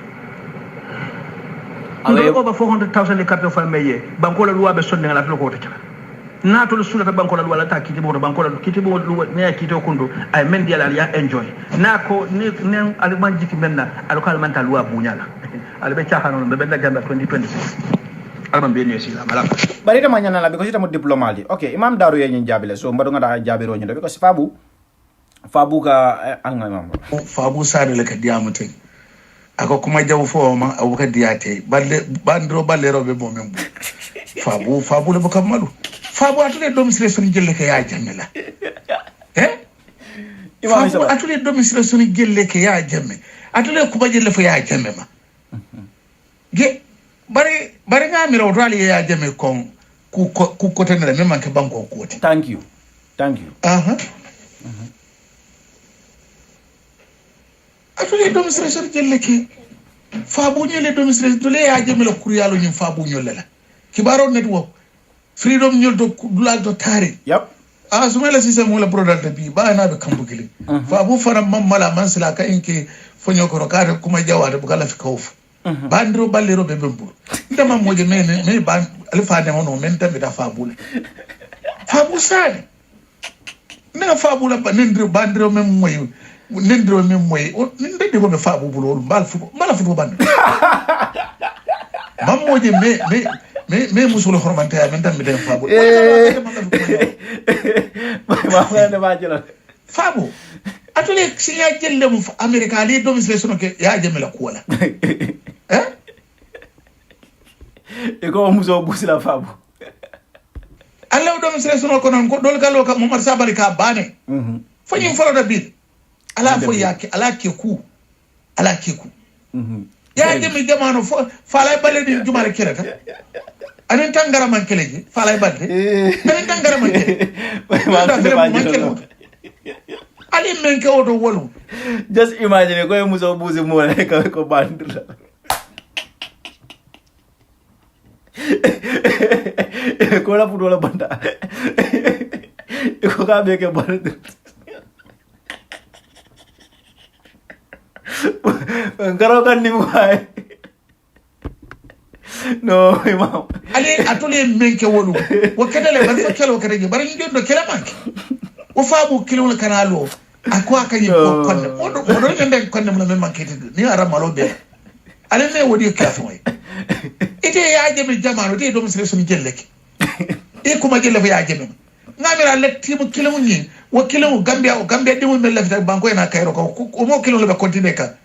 awe over 400,000 de carte fa meye banko la luwa be sonde ngala to ko to kala na to sulata banko la luwa la ta kiti bo banko la kiti bo luwa ne kiti kundo ay men diala ya enjoy na ko ni al manjiki menna al kal man ta luwa bunyala al be chakhano be be gamba 2026 alman be ne sila mala bari dama nyana la because itamu diplomati okay Imam Daru ye nyin jabile so mbado ngata jabiro nyi because Fabou ka anga Imam Fabou Sanneh le ka diamate ako kuma jaw fo ma o ka diate bandro ballero be bo membu Fabou le bokam malu Fabou atule domicile jelle ke ya jamme la Fabou atule domicile jelle ke ya jamme atule kuma jelle fo ya jamme ma ge bari nga mira odwali ya jamme kon ku kote na même manke banko kote thank you atule domicile jelle ke Fabou ñole domicile dole ya jamme la kuriyalo ñum Fabou ñole la kibaro network freedom ñol do dulal do tari yep Ismaila Ceesay mo la brodal de bi ba na be kambugili Fabou fara mamala mansila ka inke fonyo ko rokade kuma jawade bu kala fi kawf bandro ballero be bembur ndama moje me ban alfa ne wono men tambe da Fabou Fabou Sanneh na Fabou la bandro mem moy nendro mem moy nende de be Fabou bulo bal fu band mam moje me musul hormante men tambe da Fabou ma ne ba jelo Fabou atule si ya jelle mu America li domicile sono ke ya jemela kola e ko muso busila Fabou Allah domicile sono ko non ko dol galo ka Momar Sabari ka bane fanyi folo da bi ala fo yake ala keku ya jemi jamano fo falay balle di jumare kelata anen tangara man keleji falay balle anen tangara man keleji ali men ke odo wolu just imagine ko muso buzi mo ko bandula ko la pudo la banda ko ka be ke bandu ngaro kan ni mo ay no Imam ali atole men ke wolu wo kedale ban fa kelo kereji bari ñu do kela manki o Fabou kilo la kanalo akwa kanyi ko konde odo ngende konde mo men manki ni ara malo be ale ne wodi ka foy ite ya jemi jamano te do misre sunu jelleki e kuma jelle fa ya jemi ngamira le timu kilo ni wo kilo Gambia di mo mel la banko na kayro ko o mo kilo le ba continue ka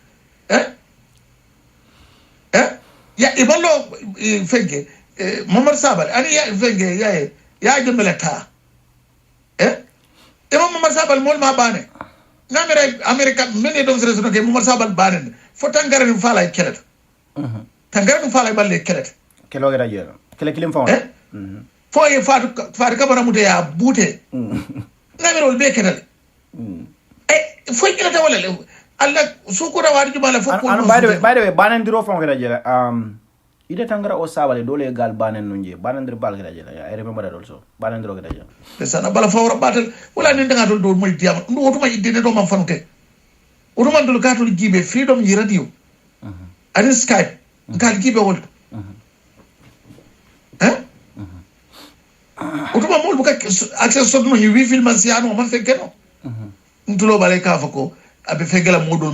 ya ibalo fenge Momar Sabal ani ya fenge ya jemi la ta Momar Sabal mol ma bane ngamira America men do misre sunu ke Momar Sabal bane fo tangare ni fala kelet tangare ni fala balle kelet kelo gara jelo kele kilim fa fo ye faatu kabara mute ya bute ngamiro be kenal fo kelata wala alla sukura wadi jumala fo ko by the way banen diro fa gara jela ide tangara o sabale dole gal banen nunje banen dir bal gara jela I remember that also banen diro gara jela sana bala fawra batal wala ni ndanga do moy diam ndu wotuma idde do man fanute wotuma dul gatul jibe freedom yi radio ani Skype ngal jibe wol utuma mol buka access sodno ni wi film ansiano man fekkeno ntulo balay ka fako abe fegala modol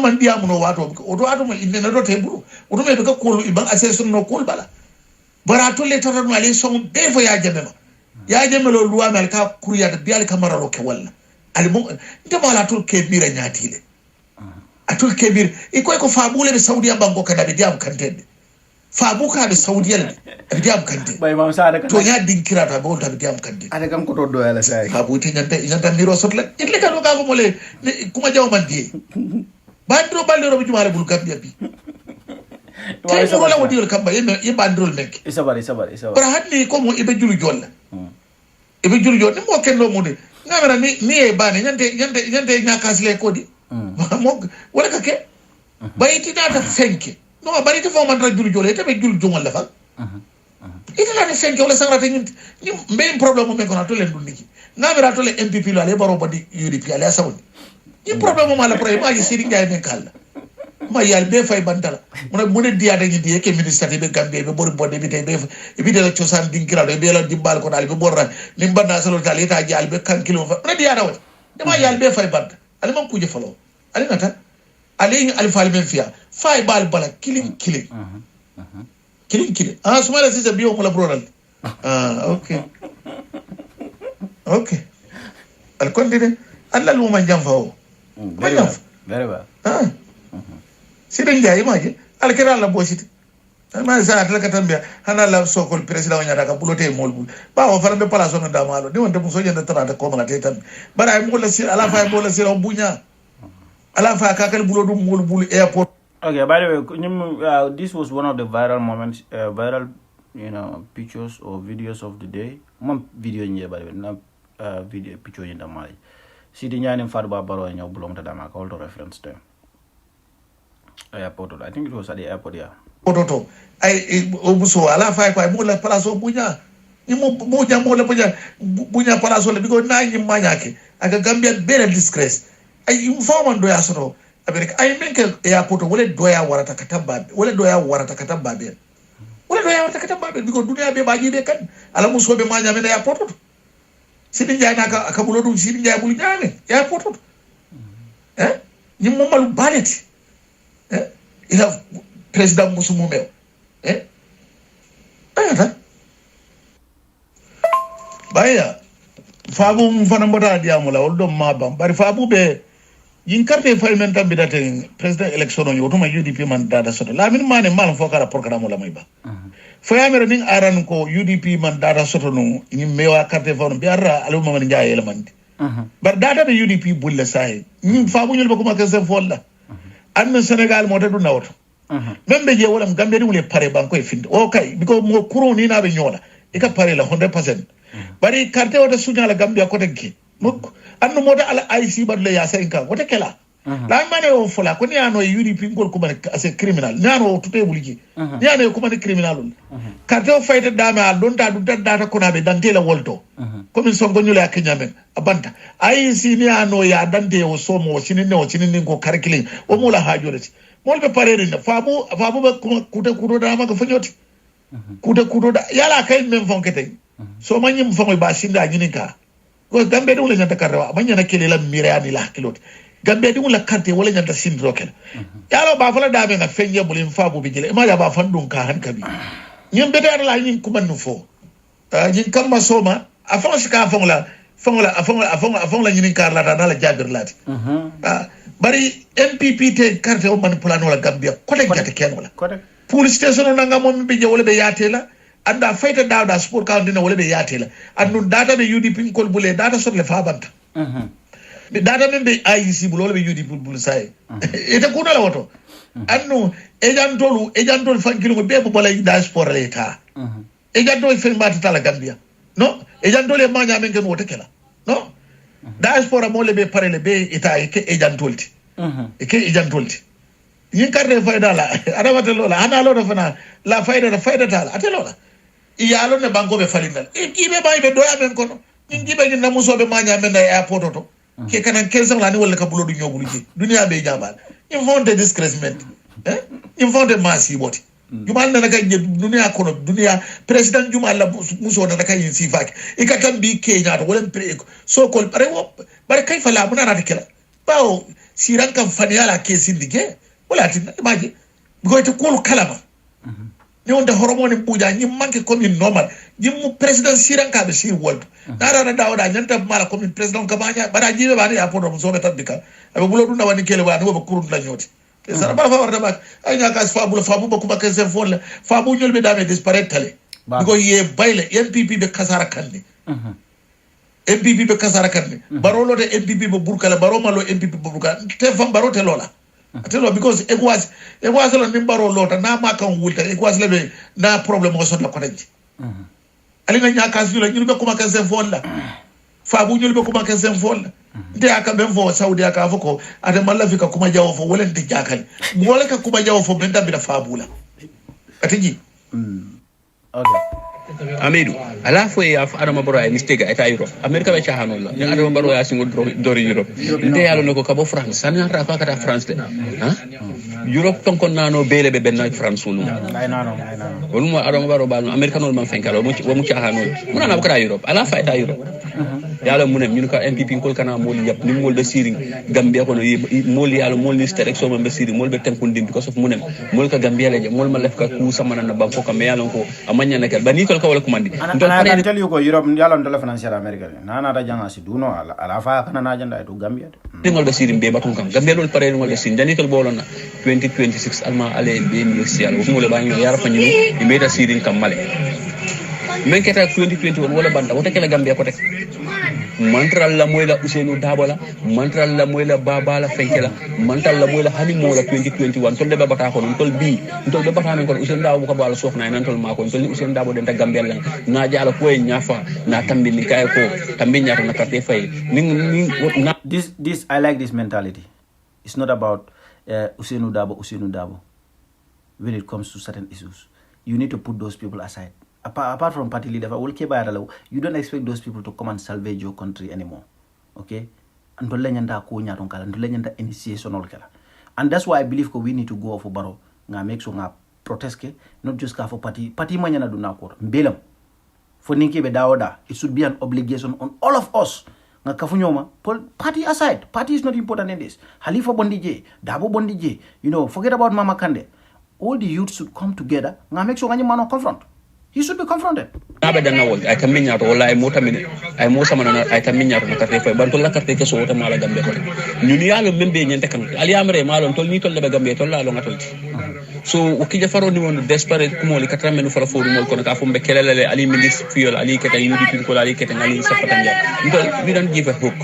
man diamu no wato ma inde na do teburu oto me be ka kolu iban assession no kol bala bara to le tatan wale son be fo ya jame lo luwa mal ka kuriya da bial kamara lo ke walla al mo nde mala to ke bira nyatile atul ke bir iko ko fabule be saudiya bango kada be diam kantende fabu ka be saudiya be diam kantende bay mam sa to nya dinkira ta bo ta be diam kantende ade kam ko to do yala say fabu ti nyanta miro sotla itle ka do ka ko mole kuma jaw man di bandro bi jumala bul Gambia bi tay ko la wodi kamba e bandrol mek isabari bara hadni ko mo ibe julu jolla ni mo kenno mo de ngamara ni e bani nyante nyakasle ko di mo wala ka ke bayiti data fenke no bayiti fo man julu jolle te be julu jongal la fa ita la fenke wala sangrata ni mbey problème mo ko na to len dundiki ngamara to le NPP lo ale baro bodi UDP ale asawni ni problème mo mala problème aji siri ngay men kala ma yal be fay bantala mune diya dañi diye ke ministre be Gambie be bor bodde bi tay be bi de la ciosan dinkira be la dimbal ko dal be borra nim banda salo dal eta ji al be kan kilo fa diya daw dama yal be fay bant ali man kuje falo ali nata ali al fal men fiya fay bal bala killing Ismaila Ceesay biyo mo la broral okay al continue alla lu man jam fawo very well Sidin jaay maje alkira la bositi ma sa atlaka tambia hana la sokol president wanya daga bulote molbul ba o fara be place on da malo ni wonde muso yenda tara ko ma tetan bara mo la sir ala fa mo la sir bunya ala fa ka kal bulodu molbul airport. Okay, by the way, this was one of the viral moments, viral pictures or videos of the day. Mom video in by the way, not video picture in the Mali. See the Nyan Fabou Barrow and your belong to Adama, called to reference them. Airport, I think it was at the airport, yeah. Ototo, I obuso ala fa kwa mola palaso bunya. Imo bunya mola bunya palaso le because na nyi manyake. Aga Gambia better disgrace. I inform do yasoro. America I mean airport wala doya warata katamba. Wala doya warata katamba be. Wala doya warata katamba be because dunia be baji be kan. Ala muso be manya me airport. Sidin jay naka akabulo dum sidin jay bulu nyame airport. Nyi mo malu baleti. Ila president musumumeo baya Fabou mfana mbota diamula oldo mabam bari Fabou be yinkarte faymen tambidate president election on yotuma UDP man dada soto lamin mane mal fokara programme la mayba fayamere ning aran ko UDP man dada soto no ni mewa carte fon biara aluma man jaay elemandi bar dada be UDP bulle say ni Fabou ñul ba ko ma kesse folla anno Sénégal mo tadu nawto membe je wolam Gambia dum le pare banko e finde okay because mo kuro ni na be nyola e ka pare la 100% bari carte wota sunya la Gambia ko tenki mok anno mo da ala IC badle ya 5 ans wota kala la mane o fola ko ni ano UDP ngol ko man as criminal ni ano tuté buliji ni ano ko man criminal carte o fayta dame a donta dum data ko na be dantela wolto comme son go nyula kenyamen abanta IC ni ano ya dante o somo sinini ko karkilin o mo la hajorati molbe parere na Fabou ba kudo da ma ko fanyoti kudo da yala kay men fonkete so manyim fongo ba sinda nyininka ko Gambia dum le nyanta karwa manya na kele la mirani la kilot Gambia dum la kante wala nyanta sindro kel yalo ba fala da be na fenye bulin Fabou bi jele ma ya ba fandun ka han kabi nyim be da la nyin kuma nufo nyin kamba soma afon ska afon la nyininka la da la jabir lati bari NPP te carte o manipulano la Gambia kote gata ken wala police station nanga mom be je wala be yatela anda fayta dawda sport county na wala be yatela andu data be UDP kol bule data sot le fabanta be data men be IEC bul wala be UDP bul say ete kuna la woto andu ejantol fankilo be bo bala diaspora leta ejantol fe mbata la Gambia no ejantol e manya men ken wote kala no diaspora mo le be pare le be eta ke ejantolti yin carte fayda la adama te lola ana lola fana la fayda tala ate lola iyalo ne banko be falinal gibe bay be doya men kono yin gibe ni namuso be manya men na airport to ke kanan kelsa la ni wala ka bulo du nyogulu ji dunia be jabal il faut de disgracement il faut de masi boti jumal na naka dunia kono dunia president jumal la muso na naka yin sifak ikatan bi Kenya to wala so kol bare kay fala muna na tikela bawo siran kan faniala ke sindige wala tin maji because to kolu kalama ne wonde hormone buja ñi manke commune normal ñi mu président siran ka be sir world dara na dawda ñanta mala commune président ka baña bara jibe bani ya podo so be tandika abe bulo dunda wani kele wani wo kurun la ñoti sara ba fa warda bak ay nga kas Fabou ba kuma kan sen fon la Fabou ñol be dame disparaître tale because ye bayle NPP be kasara kanni NPP be kasara kanni Barrow lo de NPP be burkala Barrow malo NPP be burkala te fam Barrow te lola atelo because it was lo nimbaro lota na maka wulta it was le na problem ko sota ko denji ali nga nyaka sula ñu be kuma kan sen fon la Fabou ñu be kuma kan sen fon la de aka ben fo Saudi aka foko ade malafika kuma jawo fo wolen de jakali wala ka kuma jawo fo ben tambi da Fabou la atiji okay Amidou ala fo ya Adama Barrow ay mistake eta Europe America be chahano la ni Adama Barrow ya singo dori Europe nte yalo nako kabo France sana ta fa kata France de ha Europe ton kon nano bele be benna France wonu ay nano wonu mo Adama Barrow ba America non man fenkalo mo chahano mo na ko Europe ala fa eta Europe yalo munem ñu ko NPP ko kana mo yap ni mo be siri Gambia ko no mo yalo mo ni stere so mo be siri mo be tankun dim because of munem mo ka Gambia le mo ma lef ka ku samana na banko ka me yalo ko amanya na ka bani ko wala kumandi I can tell you ko Europe yalla ndala financial America na ta janga si duno ala fa kana na janda to Gambia ngol be siri be batun kam Gambia dol pare ngol be siri dani tol bolona 2026 alma ale be mi sial mo le bañu yara fa ñu be ta siri kam male men keta 2021 wala banda wota kala Gambia ko tek mantral la moy la Ousseynou Darboe la mantral la moy la Baba la fenkela mantral la moy la hani mo la 2021 tol de bata ko non tol bi tol be bata men ko Ousseynou Darboe ko bala sofna nan tol mako tol Ousseynou Darboe den ta Gambia la na jala ko e nyafa na tambi ni kay ko tambi nyaata na carte fay this I like this mentality. It's not about Ousseynou Darboe when it comes to certain issues. You need to put those people aside. Apart from party leader, you don't expect those people to come and salvage your country anymore. Okay? And that's why I believe we need to go for Barrow. Make sure protest not just for party. Party manyana do na belam. For ninki be daoda, it should be an obligation on all of us. Party aside. Party is not important in this. Halifa Bondije, Darboe Bondije, forget about Mama Kande. All the youths should come together. Make sure man confront. He should be confronted. I can mean out all I motamine. I most I can mean out of the cafe, but to la carte so what a malagam. Unial member in the country. Aliamre Malon told me to the Gambia long at all. So Ukija Faro on desperate Kumoli Catramen for a full Molkona from Bekele, Ali Minis Fuel, Ali Cat, and Unity Ali Cat and Ali Sapatanga. We don't give a hook.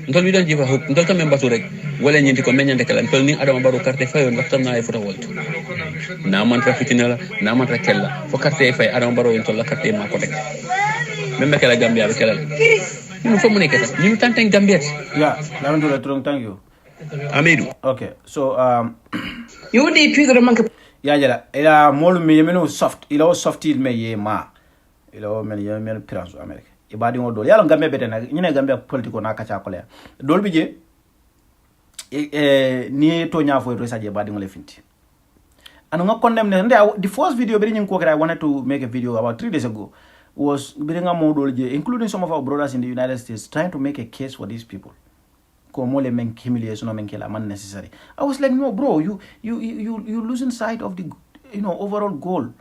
Until we don't give a hook, until come member to rek. Well, and you comment the Kalan, telling Adama Barrow carte fire and Dr. Nai for the world. Namantra Fitinella, Namantra Kella, for carte fire, Adama Barrow into La Carte Macotek. Remember Gambia, you for Monica, you can't thank Gambia. Yeah, thank you. Amidou. Okay, so you did tweet the monkey. Yeah, ila molu me soft, ila softil me ye ma. Ila men pirans America. Ibadi ngo yalla Gambia betena ñine Gambia politico na kacha kolea dol bije ni to nyafo to saje ibadi ngo le finti anu nga condemn the first video be ñing ko I wanted to make a video about 3 days ago was biringa modol je including some of our brothers in the United States trying to make a case for these people ko mole men humiliation no men kela man necessary. I was like, no bro, you losing sight of the overall goal.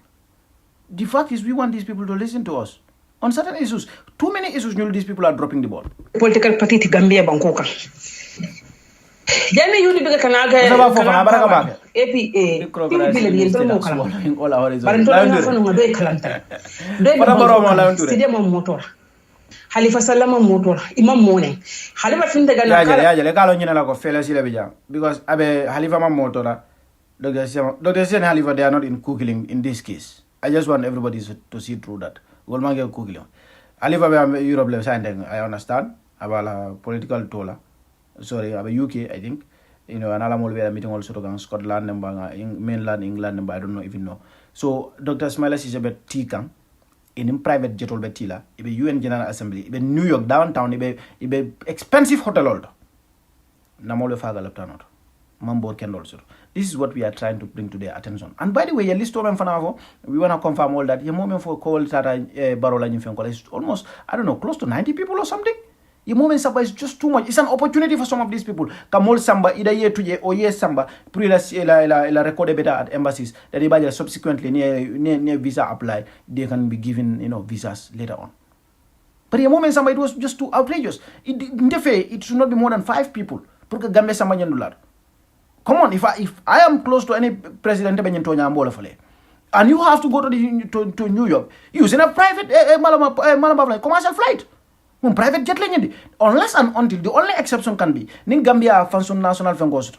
The fact is we want these people to listen to us on certain issues. Too many issues, these people are dropping the ball. Political party to Gambia Bankoka. Then you live Kanaga. Halifa Salama motor, Imam Mone. Halifa Findagana. Yeah, Galo Nina go fail because Abe Halifa motor, Dr. Sen Halifa, they are not in cooking in this case. I just want everybody to see through that. Golmanga cooking. Halifa Europe I understand about political tola. Sorry, about UK, I think. Another meeting also to Scotland and mainland England, but I don't even know. So Dr. Ismaila Ceesay and Dr. in private jet betila ibe UN General Assembly ibe New York downtown ibe expensive hotel old namole faga laptanot mambo ken also. This is what we are trying to bring to their attention. And by the way, list of fanavo, we want to confirm all that. Your moment for call Barrow la is almost, I don't know, close to 90 people or something. The moment Samba is just too much. It's an opportunity for some of these people. Kamol Samba, either year to year or year Samba, la record better at embassies. That they subsequently near visa apply, they can be given visas later on. But the moment Samba, it was just too outrageous. It should not be more than 5 people. Porque Gambia Samba nyandular. Come on, if I am close to any president, and you have to go to New York using a private commercial flight. Private jet lane, unless and until the only exception can be Gambia function national fengos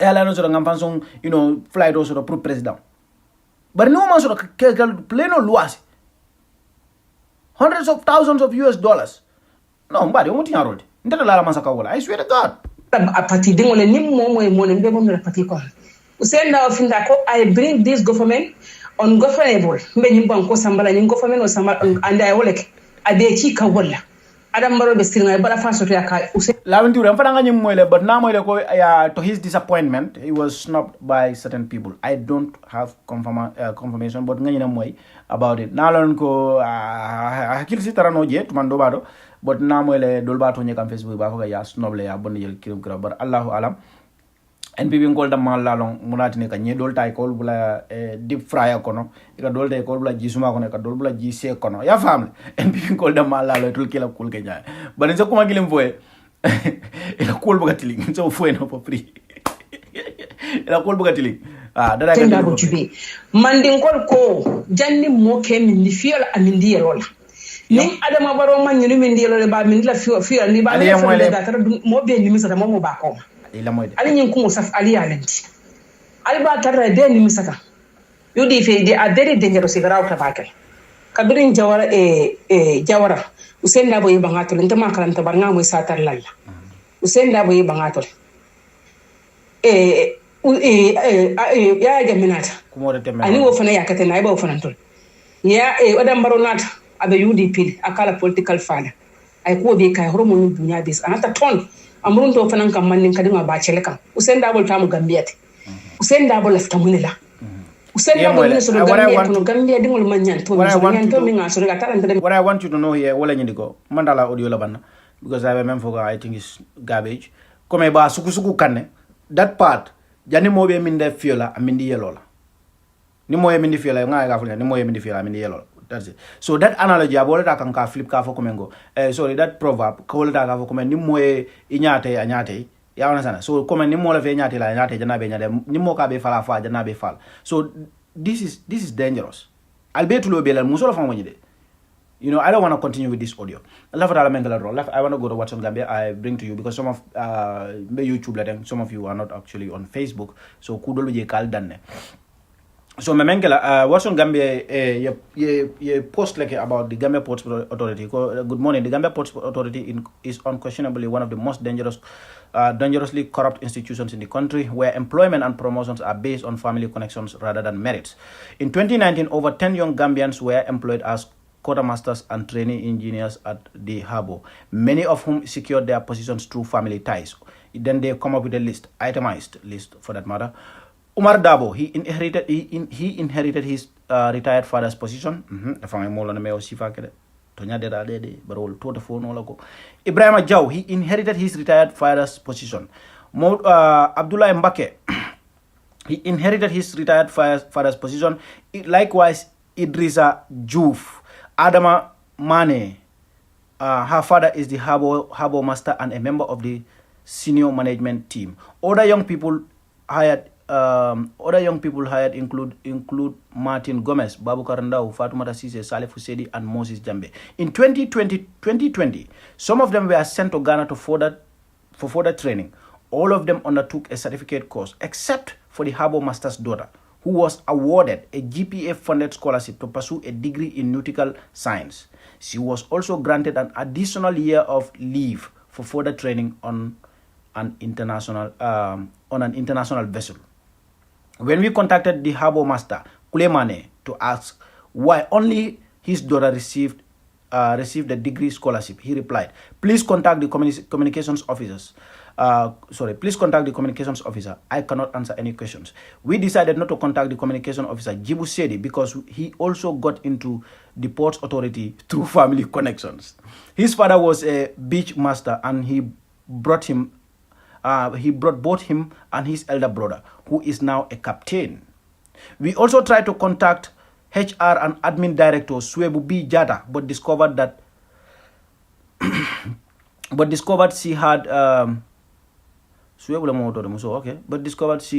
airline also function flight also pro president but no man sort of pleno luas hundreds of thousands of US dollars no mbadi omuti yarod ndata la masaka wala I swear to God apati dingole nim momo e monem be mom apati ko usenda ofinda ko I bring this government ungovernable mbe nyimba ko sambala ni government o sambala and I wolek adeki ka wala adam Barrow be sirnga bala faso to yaka laventure am fadanga nyim moyle but na moyle ko to his disappointment he was snubbed by certain people. I don't have confirmation but ngani na moy about it na lon ko hakil si tarano je tumando bado but na moyle dol bato nyekam Facebook ba ko ya snobble ya bon yel kirim kra bar Allahu alam NPP ngol da mal lalong munati ne ka nyedol tay kol bula deep fry kono ka dol tay kol bula jisuma kono ka dol bula jise kono ya famle NPP ngol da mal lalo tul kila kul ke nyaa bari so kuma gilim foye ila kol buga tiling so foye no po pri ila kol buga tiling dara ka tenda bujube mandin kol ko janni mo ke min ni fiyola amindi yelola ning Adama Barrow man ni min yelola ba min la fiyola ni ba le da tar mo be ni misata mo ba ko ali nyin kumo saf ali alenti ali ba tarra de ni misaka yudi fe de adere de ngero sigara ta bakal kabirin jawara jawara Usain Darboe bangatol ntama karanta barnga mo satar lalla Usain Darboe bangatol ya jaminata ani wo fana yakate na iba wo fana tol ya Adam Barrow nata abe UDP akala political fala ay ko be kay hormonu dunya bis anata ton amrun to fanan kan mannin kadima ba cele kan Usain Darboe ta mu Gambia te Usain Darboe lafta munila Usain Darboe ni so Gambia ko Gambia dingol manyan to mi ngaso ga talante. What I want you to know here wala nyindiko mandala audio la banna because I remember I think it's garbage come ba suku kanne that part jani mo be min de fiola amindi yelola ni mo yemindi fiola nga ga fulani ni mo yemindi fiola amindi yelola. That's it. So that analogy abole ta kan ka flip ka fo komengo sorry that proverb ko le ta ka fo komen ni mo inyate anyate ya wana sana so komen ni mo la fe nyate la nyate jana be nyade ni mo ka be fala fa jana be fal so this is dangerous albetu lo be la muso la fa woni de I don't want to continue with this audio. I want to go to What's on Gambia. I bring to you because some of YouTube, some of you are not actually on Facebook. So kudolo je kal danne. So memengela What's on Gambia ye post like about the Gambia Ports Authority. Good morning. The Gambia Ports Authority is unquestionably one of the most dangerously corrupt institutions in the country, where employment and promotions are based on family connections rather than merits. In 2019, over 10 young Gambians were employed as quartermasters and training engineers at the harbour, many of whom secured their positions through family ties. Then they come up with a list, itemized list for that matter. Umar Darboe, he inherited his retired father's position. Ibrahim Jau, he inherited his retired father's position. Abdullah Mbake, he inherited his retired father's position. Likewise, Idrissa Diouf. Adama Mane, her father is the harbour master and a member of the senior management team. Other young people hired include Martin Gomez, Babu Karandau, Fatoumata Ceesay, Saleh Fusedi, and Moses Jambe. In 2020, some of them were sent to Ghana for further training. All of them undertook a certificate course, except for the harbour master's daughter, who was awarded a GPA-funded scholarship to pursue a degree in nautical science. She was also granted an additional year of leave for further training on an international vessel. When we contacted the harbour master, Kulemane, to ask why only his daughter received a degree scholarship, he replied, "Please contact the communications officers please contact the communications officer. I cannot answer any questions. We decided not to contact the communication officer, Jibu Sedi, because he also got into the Ports Authority through family connections. His father was a beach master, and he brought both him and his elder brother, who is now a captain. We also tried to contact HR and admin director Suebu B. Jata, but discovered she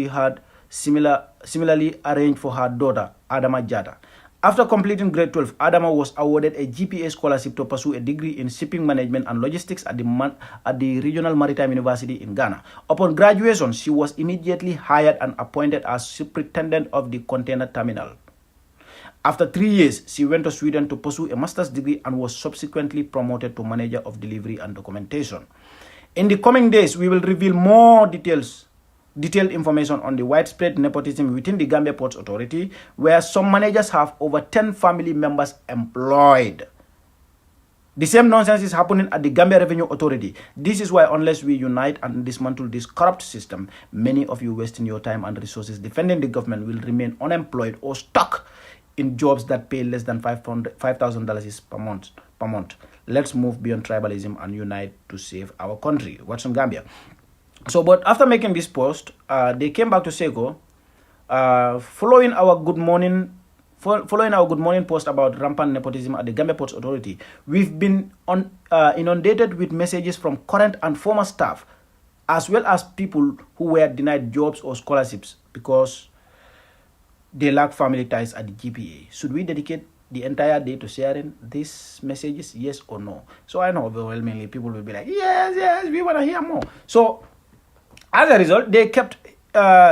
had similarly arranged for her daughter Adama Jata. After completing grade 12, Adama was awarded a GPA scholarship to pursue a degree in shipping management and logistics at the Regional Maritime University in Ghana. Upon graduation, she was immediately hired and appointed as superintendent of the container terminal. After 3 years, she went to Sweden to pursue a master's degree and was subsequently promoted to manager of delivery and documentation. In the coming days, we will reveal more detailed information on the widespread nepotism within the Gambia Ports Authority, where some managers have over 10 family members employed. The same nonsense is happening at the Gambia Revenue Authority. This is why unless we unite and dismantle this corrupt system, many of you wasting your time and resources defending the government will remain unemployed or stuck in jobs that pay less than $5,000 per month. Let's move beyond tribalism and unite to save our country. What's in Gambia? So, but after making this post, they came back to Seko, following our good morning post about rampant nepotism at the Gambia Ports Authority. We've been inundated with messages from current and former staff, as well as people who were denied jobs or scholarships because they lack family ties at the GPA. Should we dedicate the entire day to sharing these messages, yes or no? So I know overwhelmingly people will be like, yes, we want to hear more. So as a result, they kept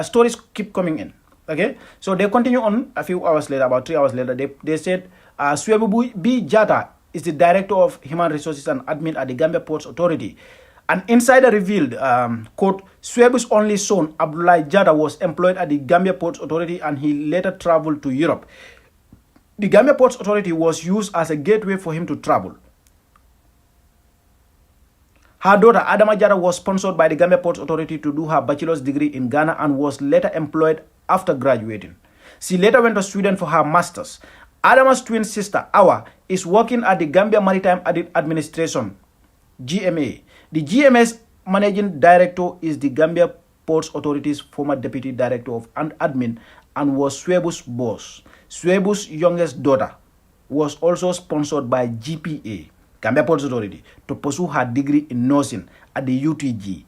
stories keep coming in. Okay, so they continue on a few hours later, about 3 hours later. They said Suebu B. Jata is the director of human resources and admin at the Gambia Ports Authority. An insider revealed, quote, Suebu's only son, Abdullah Jata, was employed at the Gambia Ports Authority and he later traveled to Europe. The Gambia Ports Authority was used as a gateway for him to travel. Her daughter, Adama Jata, was sponsored by the Gambia Ports Authority to do her bachelor's degree in Ghana and was later employed after graduating. She later went to Sweden for her master's. Adama's twin sister, Awa, is working at the Gambia Maritime Administration, GMA. The GMA's managing director is the Gambia Ports Authority's former deputy director of admin and was Suebu's boss. Suebu's youngest daughter was also sponsored by GPA, Gambia Ports Authority, to pursue her degree in nursing at the UTG.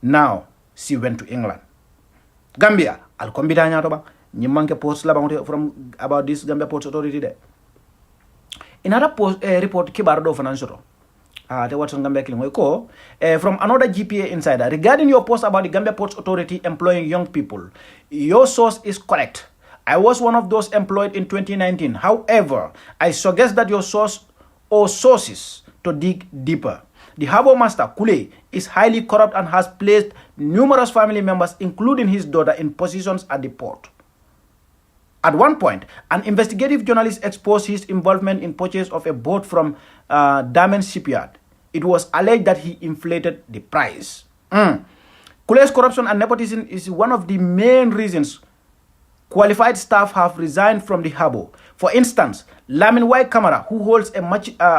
Now, she went to England. Gambia, I'll come back to post from about this Gambia Ports Authority there. Another report Kibardo Financial. From another GPA insider, regarding your post about the Gambia Ports Authority employing young people, your source is correct. I was one of those employed in 2019. However, I suggest that your source or sources to dig deeper. The harbor master, Kule, is highly corrupt and has placed numerous family members, including his daughter, in positions at the port. At one point, an investigative journalist exposed his involvement in purchase of a boat from Damen Shipyard. It was alleged that he inflated the price. Kule's corruption and nepotism is one of the main reasons qualified staff have resigned from the harbor. For instance, Lamin Y. Kamara, who holds a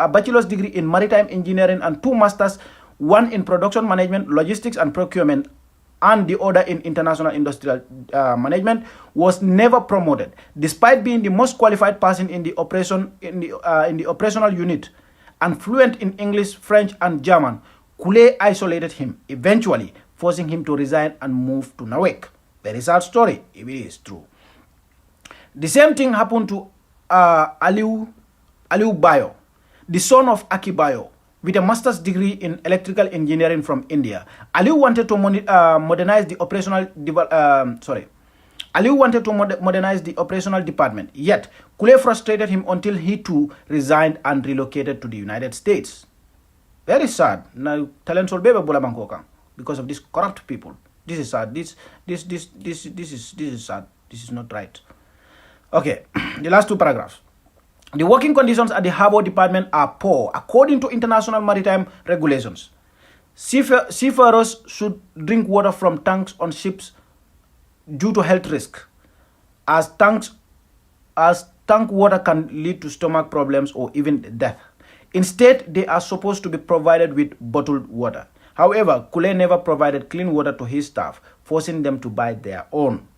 bachelor's degree in maritime engineering and 2 masters, one in production management, logistics and procurement, and the other in international industrial management, was never promoted, despite being the most qualified person in the operational unit and fluent in English, French, and German. Kule isolated him, eventually forcing him to resign and move to Nawek. Very sad story, if it is true. The same thing happened to Aliu Bayo, the son of Aki Bayo, with a master's degree in electrical engineering from India. Aliu wanted to modernize the operational department. Yet, Kule frustrated him until he too resigned and relocated to the United States. Very sad. Now, talent sol bebe bola bankoka because of these corrupt people. This is sad. This is sad. This is not right. Okay, the last 2 paragraphs. The working conditions at the harbor department are poor, according to international maritime regulations. Seafarers should drink water from tanks on ships due to health risk, as tank water can lead to stomach problems or even death. Instead, they are supposed to be provided with bottled water. However, Kule never provided clean water to his staff, forcing them to buy their own.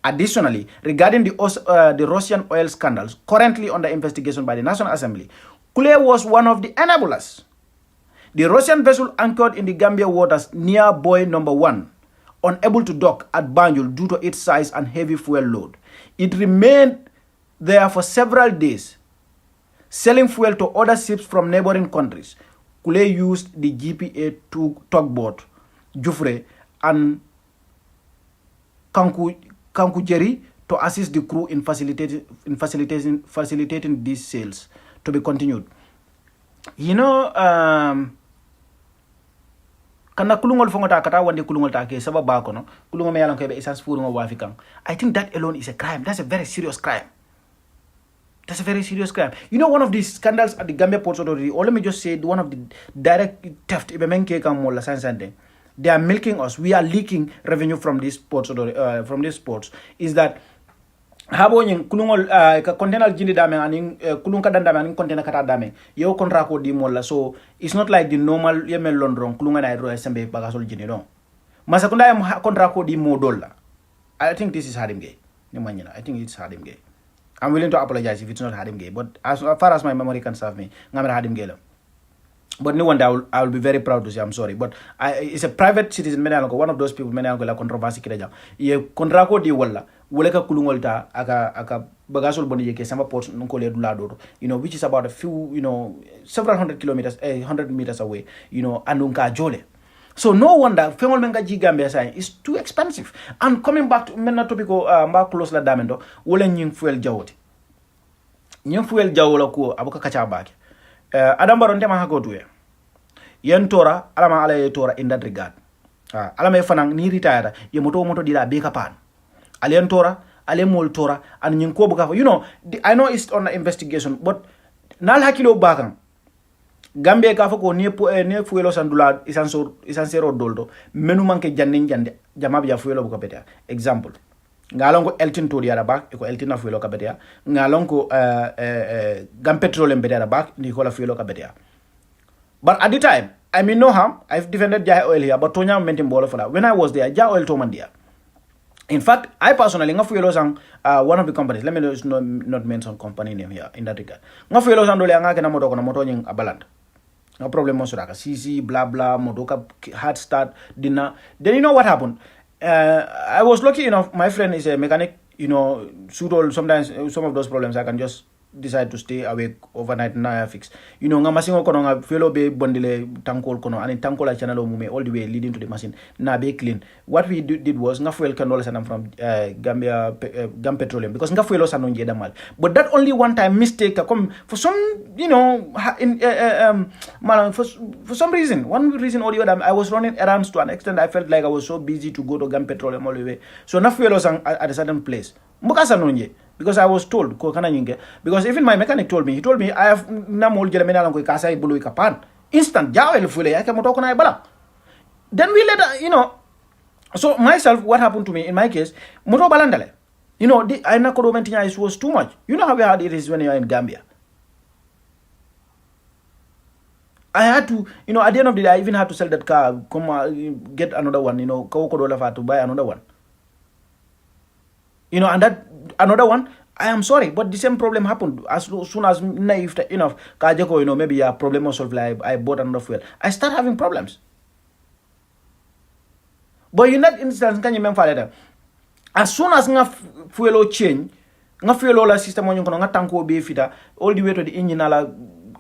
Additionally, regarding the Russian oil scandals currently under investigation by the National Assembly, Kule was one of the enablers. The Russian vessel anchored in the Gambia waters near buoy number 1, unable to dock at Banjul due to its size and heavy fuel load. It remained there for several days, selling fuel to other ships from neighboring countries. Kule used the GPA tugboat Jufre and Kankujeri to assist the crew in facilitating these sales to be continued. You know, kana kulungol fongota kata wande kulungol ta ke sababa kono kulungo me yalan ko be essence furungo wafikan. I think that alone is a crime. That's a very serious crime. That's a very serious crime. You know, one of these scandals at the Gambia Ports Authority, or let me just say, one of the direct theft, they are milking us. We are leaking revenue from these ports, is that habo kulungol container jindi dame and kulunka dandame and container kata dame yo kontrako di molla. So it's not like the normal yemel londron kulunga na ro sembe bagasol jindi no masakunda yam kontrako di modolla. I think this is Hadim Gay. I think it's Hadim Gay. I'm willing to apologize if it's not Hadim Gay, but as far as my memory can serve me, I'm Hadim Gay. But no one I will be very proud to say I'm sorry. But it's a private citizen, one of those people, la controversy kira ye kontrako di walla woleka kulungolta aka bagasol boni yeke sama port nkole dulado, which is about a few, several hundred kilometers, 100 meters away, anunka jole. So no wonder femol menga ji Gambia say is too expensive. And coming back to menna topico mba close la damendo wole nying fuel jawoti. Nying fuel jawola ko abuka kacha bake. Adama ronte ma hagotuye. Yen tora alama ala ye tora in that regard. Alama ye fanang ni retire ye moto dila beka pan. Alien tora, ale mol tora and nying ko buka. I know it's on the investigation, but nal hakilo bakang. Gambia ka fako ne fuelo sandula isansero doldo menu manke jannin jande jamabi ya fuelo buka betea. Example, ngalongo eltin to diara bak eko eltin na fuelo ka betea, ngalongo gam petroleum betea bak ni kola fuelo ka betea. But at the time, I mean no harm, I've defended Jai Oil here, but Tonya mention bolo for that. When I was there, Jai Oil Tomandia. In fact, I personally ngafuelo sang one of the companies, let me not mention company name here in that regard. Ngafuelo sang dole ngake na moto nying abaland. No problem monsuraka. CC, blah blah, motoka hard start, dinner. Then you know what happened? I was lucky enough, my friend is a mechanic, sometimes some of those problems I can just decide to stay awake overnight na fix. Nga masingo kono nga felo be bondile tankol kono and tankol a channel mume all the way leading to the machine na be clean. What we did was nga fuel canola sanam from Gambia Gam Petroleum because nga fuelo sanon jeda mal. But that only one time mistake come for some for some reason, one reason or the other, I was running errands to an extent I felt like I was so busy to go to Gam Petroleum all the way. So na fuelo sang at a certain place. Mukasa nonje. Because I was told, because even my mechanic told me, I have namol jelamena lango ikasa ibulu ikapan. Instant, jawel fule yake motoko na ibala. Then we let so myself, what happened to me in my case, moto balandale. I na kodomentinya is was too much. You know how hard it is when you are in Gambia. I had to, at the end of the day, I even had to sell that car, get another one, to buy another one. And that another one, I am sorry, but the same problem happened as soon as enough kajeko, maybe a problem was solved, like I bought another fuel. I start having problems. But in that instance, can you remember as soon as fuel change, fuel system on your tanko be fita all the way to the engine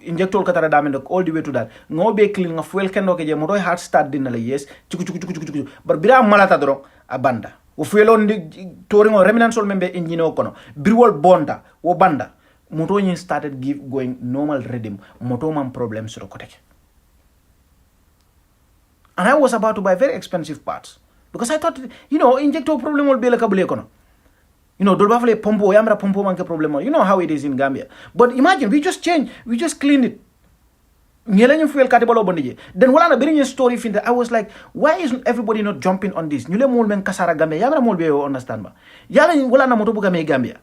injector katara damendo all the way to that. No be clean fuel can okay, motor hard start dinner yes, but bira malata dro abanda. O fuelo ndi touring or remnants all member engine okono briwol bonda o banda moto yin started going normal rhythm moto man problems rokoteke. And I was about to buy very expensive parts because I thought injector problem will be like a kono. Dolbafle pompo yamra pompo manke problem. You know how it is in Gambia. But imagine we just cleaned it. Nyele fuel katibalo bondije. Then wala na bring a story fin I was like, why isn't everybody not jumping on this? Nyule mol men kasara Gambia. Yamra mol be understand ba. Yala wala na moto buga me Gambia.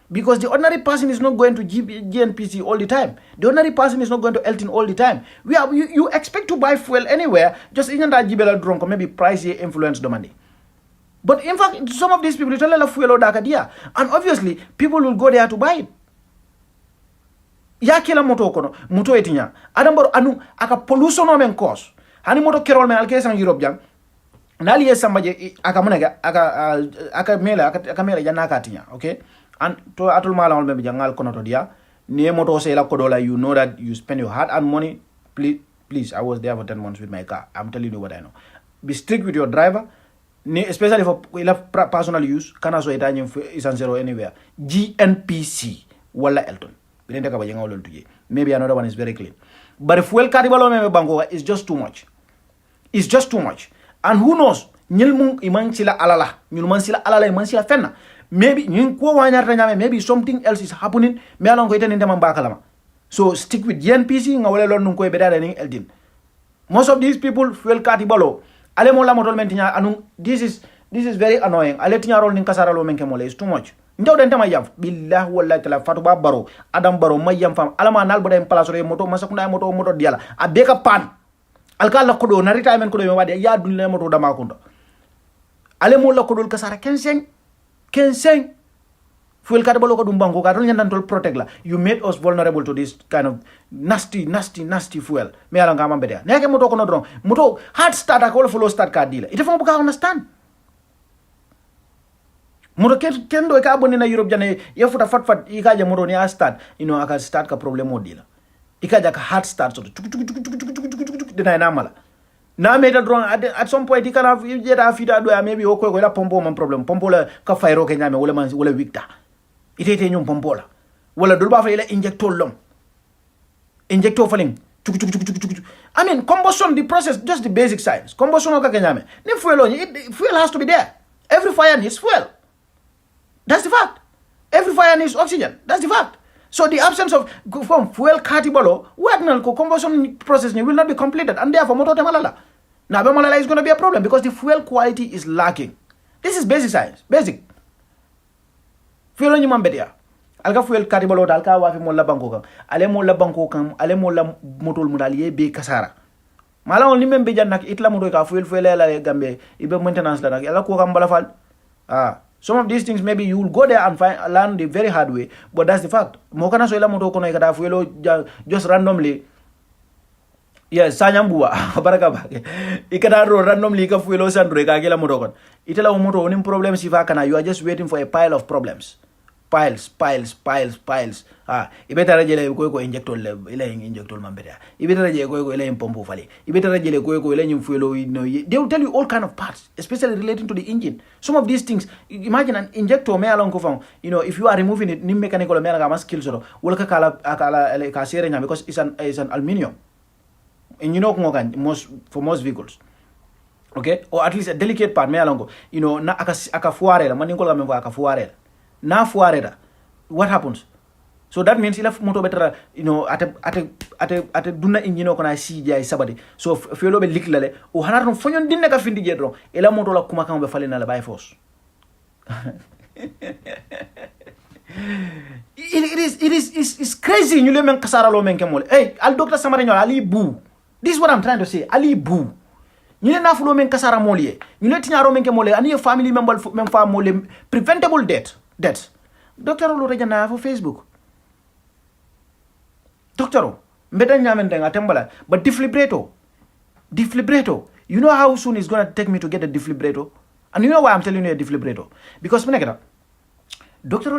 Because the ordinary person is not going to GNPC all the time. The ordinary person is not going to Elton all the time. You expect to buy fuel anywhere, just in that jibela drunk or maybe price influence the money. But in fact, some of these people tell a fuel or dakadia. And obviously, people will go there to buy it. Ya kila moto kono, moto etinya. Adambaro anu aka pollution o men cause. Hani moto kerol men alkesan Europe jang. Nali yesambaje aka munega aka mela janaka tinya, okay? And to atul mala on maybe jangal kono to dia. Ne moto se la kodola, you know that you spend your hard earned money. Please, I was there for 10 months with my car. I'm telling you what I know. Be strict with your driver. Especially for personal use, kana so itanya isan zero anywhere. GNPC wala Elton. Maybe another one is very clean. But if fuel caribalo me bango is just too much. It's just too much. And who knows? Nyilmung iman sila alala. Nyilman sila alala iman sila fenna. Maybe maybe something else is happening. Me along ko iten ndema bakalama. So stick with GNPC ngawale lon nung ko bedada ning Elton. Most of these people fuel caribalo. Ale mola motol mentinya anu this is very annoying. Ale tinya rol ning kasara lo menke mole is too much. Ndaw den tama yam billahi wallahi tala fatu ba Barrow Adam Barrow mayam fam alama nal boday place re moto masakunda moto diala abeka pan alkala kodo na retirement kodo me wadi ya dunle moto dama kundo ale mo la kodol kasara 15 fuel card balo ko dum banko ka don nyandan tol protect la you made us vulnerable to this kind of nasty fuel me ala ngama bede neke moto ko no dron moto hard start ko follow start ka dila ite fam buka understand moto kendo ka aboni na Europe jane yafuta fat ikaja moto ni a start aka start ka problem odila ikaja ka hard start so dena namala na me dron at some point ikana jeta fida do maybe ko la pompo man problem pompo la ka fayro ke nyame wala victa itete nyum pompola wala dul ba fa ila injector long injector falling I mean combustion the process just the basic science combustion o ka nyame ni fuel has to be there. Every fire needs fuel. That's the fact. Every fire needs oxygen. That's the fact. So the absence of fuel cartibolo, combustion process will not be completed, and therefore motor temalala. Now is going to be a problem because the fuel quality is lacking. This is basic science. Basic. Fuel on human bedia. Alka fuel cartibolo alka wafi molla banko kam. Ale molla motol mudaliye be kasara. Mala on limem be jannak itla moto ka fuel la Gambia ibe maintenance la nak ala ko kam bala fal. Some of these things maybe you will go there and learn the very hard way, but that's the fact. Mokana so ila moto kono ikada fuelo just randomly. Yes, sanyambua baraka ba. Ikada randomly ka fuelo sandro ka gela moto kon. Itela moto onim problem sifa kana you are just waiting for a pile of problems. Piles. Ibetara jele ko injector le ila injector mambeda. Ibetara jele ko ila pompo fale. Ibetara jele ko ila nyum fuelo they will tell you all kind of parts, especially relating to the engine. Some of these things, imagine an injector me along ko fam, if you are removing it nim mechanical me ga skill so wala ka kala ka sere nya because it's an aluminium. And for most vehicles. Okay? Or at least a delicate part me along go. Na aka fuare la maningo la membo aka fuare. Na fuareda, what happens? So that means ila moto better ate duna engine ko na CGI sabade. So felo be liklale o hanaton fonyon dinne ka findi jedro ila moto la kuma kan be falena la by force. It's crazy you le men kasara lo men kemole. Hey, al Dr. Samateh ali boo. This is what I'm trying to say. Ali boo. Nyile na fulo men kasara molie. Nyile tinyaro men kemole ani family member men fa mole preventable death. Doctor lo rejana for Facebook. Doctor, mbeda nyamen denga tembala, but defibrillator. You know how soon it's gonna take me to get a defibrillator? And you know why I'm telling you a defibrillator? Because Doctor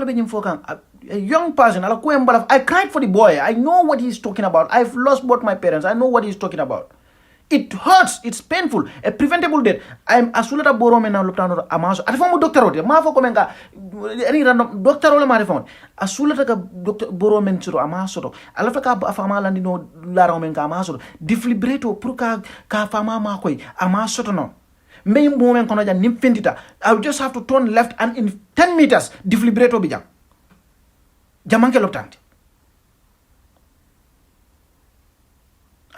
a young person, I cried for the boy. I know what he's talking about. I've lost both my parents. I know what he's talking about. It hurts. It's painful. A preventable death. I'm asulata borome na luptano amaso. Atifamu doctor rote. Mafo komenga any random doctor role marifon. Asulata ka doctor borome nsuro amaso. Alafa ka afama landi no lara omenga amaso. Defibrillator pruka ka afama makoi amaso to no. May moment kono ja nimfendita. I will just have to turn left and in 10 meters defibrillator bijam. Jamanke loptanti.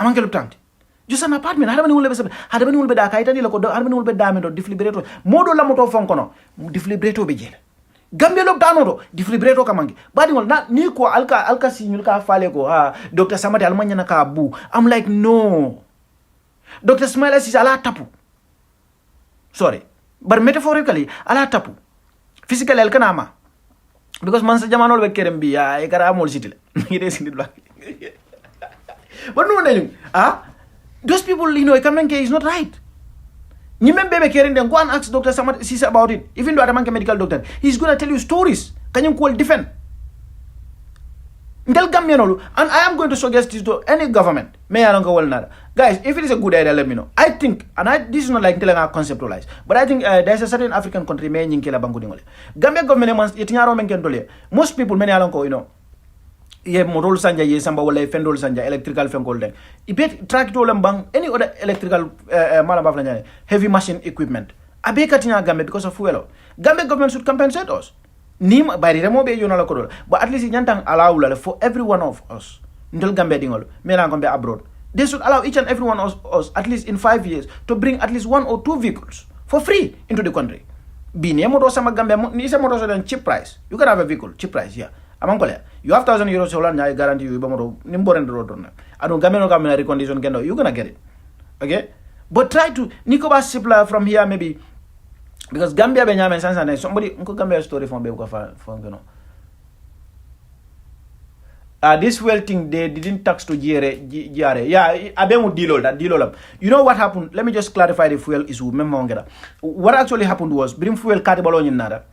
amanke luptanti just an apartment hada bani wulbe sabe hada bani wulbe da kayta ni lako hada bani wulbe dame do defibrillator modo lamoto fonkono defibrillator be jele Gambia lockdown do defibrillator kamangi badi ngol na ni ko alka signul ka fale ko Dr. Samateh almanya na ka bu I'm like no Dr. Ismaila Ceesay ala tapu sorry but metaphorically ala tapu physically alkanama because man sa jamano be kerem bi e kara mol sitile ngide sindit black but no those people, Kamenke is not right. You remember caring them, go and ask Dr. Samateh Ceesay about it. Even though Adama medical doctor, he's going to tell you stories. Can you call defend? And I am going to suggest this to any government. Guys, if it is a good idea, let me know. I think, this is not like telling our conceptualize, but I think there's a certain African country, Gambia government, most people, many along, ye motor sanja ye samba wala fendol sanja electrical fenkol den ibet tractor lambang any other electrical malamba flanya heavy machine equipment abe katina Gambia because of fuel Gambia government should compensate us nim bari remo be yona la ko but at least nyantang allow la for every one of us ndol Gambia dingol mena ngombe abroad they should allow each and every one of us at least in 5 years to bring at least 1 or 2 vehicles for free into the country bini motor sama Gambia ni sa motor so den cheap price you can have a vehicle cheap price yeah amankole you have €1,000 Holland I guarantee you bamoro nimborend road on adu gameno gamena condition kendo you're gonna get it okay but try to Nikoba Sipla from here maybe because Gambia Benjamin Sansane somebody unko Gambia story from be ko for this fuel thing they didn't tax to GRA yeah abemu deal you know what happened let me just clarify the fuel issue memongera what actually happened was bring fuel card balonyin nada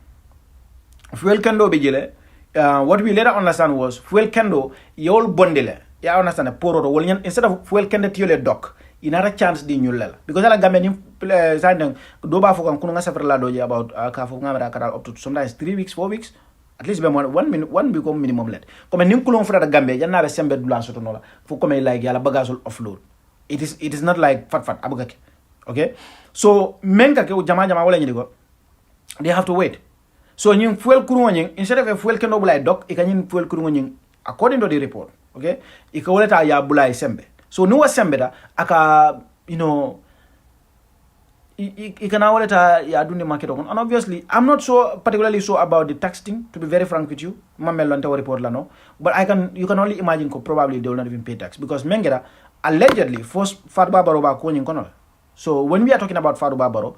fuel kendo be jele what we later understand was fuel kendo yol bondele ya understand poroto wol instead of fuel kendo tiole dock inara chance di nyulela because ala gambe ni sandang do ba fokon kuno ngasa la doje about ka fo ngamara ka up to sometimes 3 weeks 4 weeks at least be 1 become minimum let comme nim kulon frata gambe janna be sembe dulan soto nola fo comme like yala bagage offload it is not like fat abugake okay so menga ke jama wala nyi ko they have to wait. So nying fuel kurungo instead of a fuel kendo bulai dock ikanyin fuel kurungo according to the report okay ikawoleta ya bulai sembe so nuwa sembe da aka ikana woleta ya dundi market on and obviously I'm not so particularly so about the tax thing to be very frank with you mamelo nta report la no but you can only imagine probably they will not even pay tax because mengera allegedly forced Fabou Barrow ba ko nyin kono so when we are talking about Fabou Barrow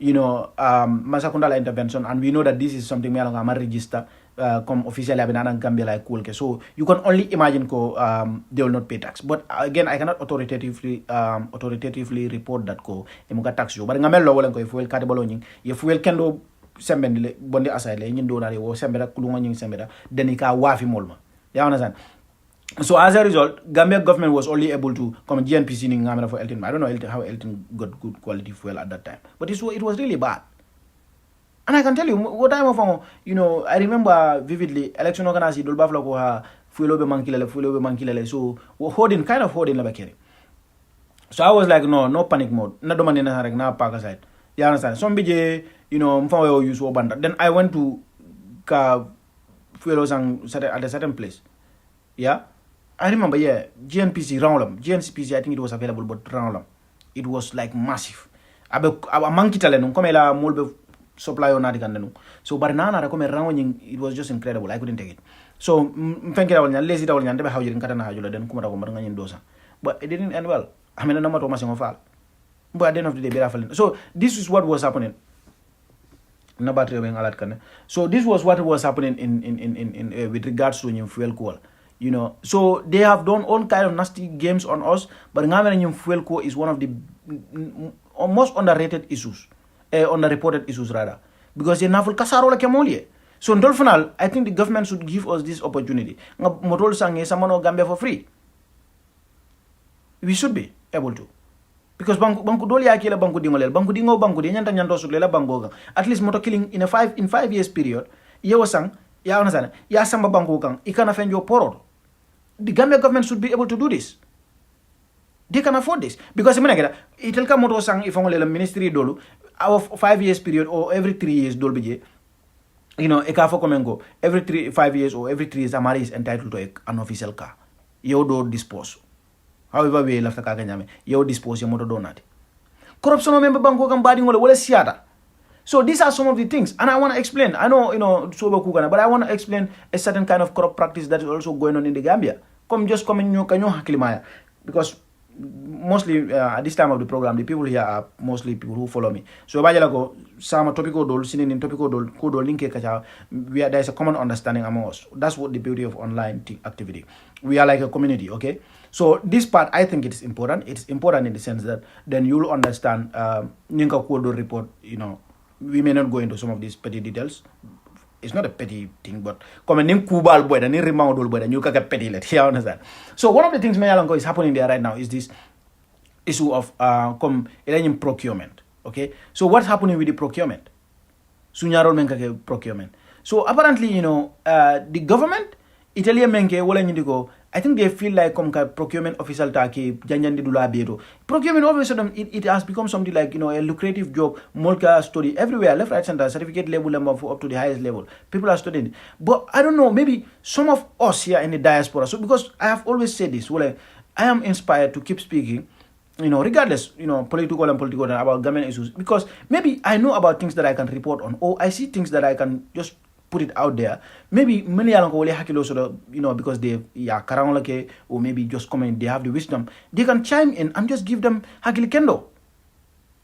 Masakundala intervention, and we know that this is something we are register come officially in Gambia like cool. So you can only imagine they will not pay tax. But again, I cannot authoritatively report that emuka tax you. But ngamel law ko fuel kadibolo if fuel kendo sembendile bonde aside le nyindo na wo sembeda kulunga nyin sembeda denika wafi molma. You understand? So as a result, Gambia government was only able to come GNPC in Gambia for Elton. I don't know how Elton got good quality fuel at that time, but it was really bad. And I can tell you, what time of I remember vividly election organized Dol Bafla ko ha fuel be mankilele. So holding la bakeri. So I was like, no panic mode. Na do manina harek na park aside. You understand? Some BJ, mfawe use banda. Then I went to fuel at a certain place. Yeah. I remember, GNPC round GNPC, I think it was available, but round it was like massive. A monkey talent, come la molbe supply on Adican. So, but Nana, it was just incredible. I couldn't take it. So, thank you, lazy down and how you can cut an hajula, then come in dosa. But it didn't end well. I mean, a number of massing fall. But at the end of the day, so this is what was happening. So, this was what was happening in with regards to fuel coal. So they have done all kind of nasty games on us, but Ngamenyum fuel co is one of the most underrated issues, underreported issues rather, because they navel kasarola kemolie. So in final, I think the government should give us this opportunity. Motol sange samano Gambia for free. We should be able to, because banku doli akila banku dingolel, banku dingo nyanta nyanto sulela bangoga. At least motor killing in 5 years period. Yewasang ya onasana ya samba banku kang ikana fenjo porod. The Gambia government should be able to do this. They can afford this. Because it will come out sang if only the ministry dolu our 5 years period or every 3 years dolbije. A car for Comengo every 5 years or every 3 years Amari is entitled to an official car. You do dispose. however we left ka nyame yo dispose your moto donati corruption member banko kam badi ngole wala siata. So these are some of the things, and I want to explain. I know, but I want to explain a certain kind of corrupt practice that is also going on in the Gambia. Because mostly at this time of the program, the people here are mostly people who follow me. So sama topico dol, sinin topico dol, kudo linke kacha. There is a common understanding among us. That's what the beauty of online activity. We are like a community, okay? So this part, I think it is important. It's important in the sense that then you'll understand Ninka Kudo report, we may not go into some of these petty details. It's not a petty thing, but come and kubal boy and remount boy and you can get petty let here understand. So one of the things Mayalango is happening there right now is this issue of procurement. Okay, so what's happening with the procurement? Sunyarol menka procurement. So apparently, the government Italia menke wala nyindiko. I think they feel like procurement official taki janjandi dula biro. Procurement all of a sudden it has become something like a lucrative job, mulka study everywhere, left, right, center, certificate level up to the highest level. People are studying. But I don't know, maybe some of us here in the diaspora. So because I have always said this, I am inspired to keep speaking, regardless, political and about government issues, because maybe I know about things that I can report on, or I see things that I can just put it out there. Maybe many hakilo so because they karangolake or maybe just comment, they have the wisdom, they can chime in and just give them hakili kendo.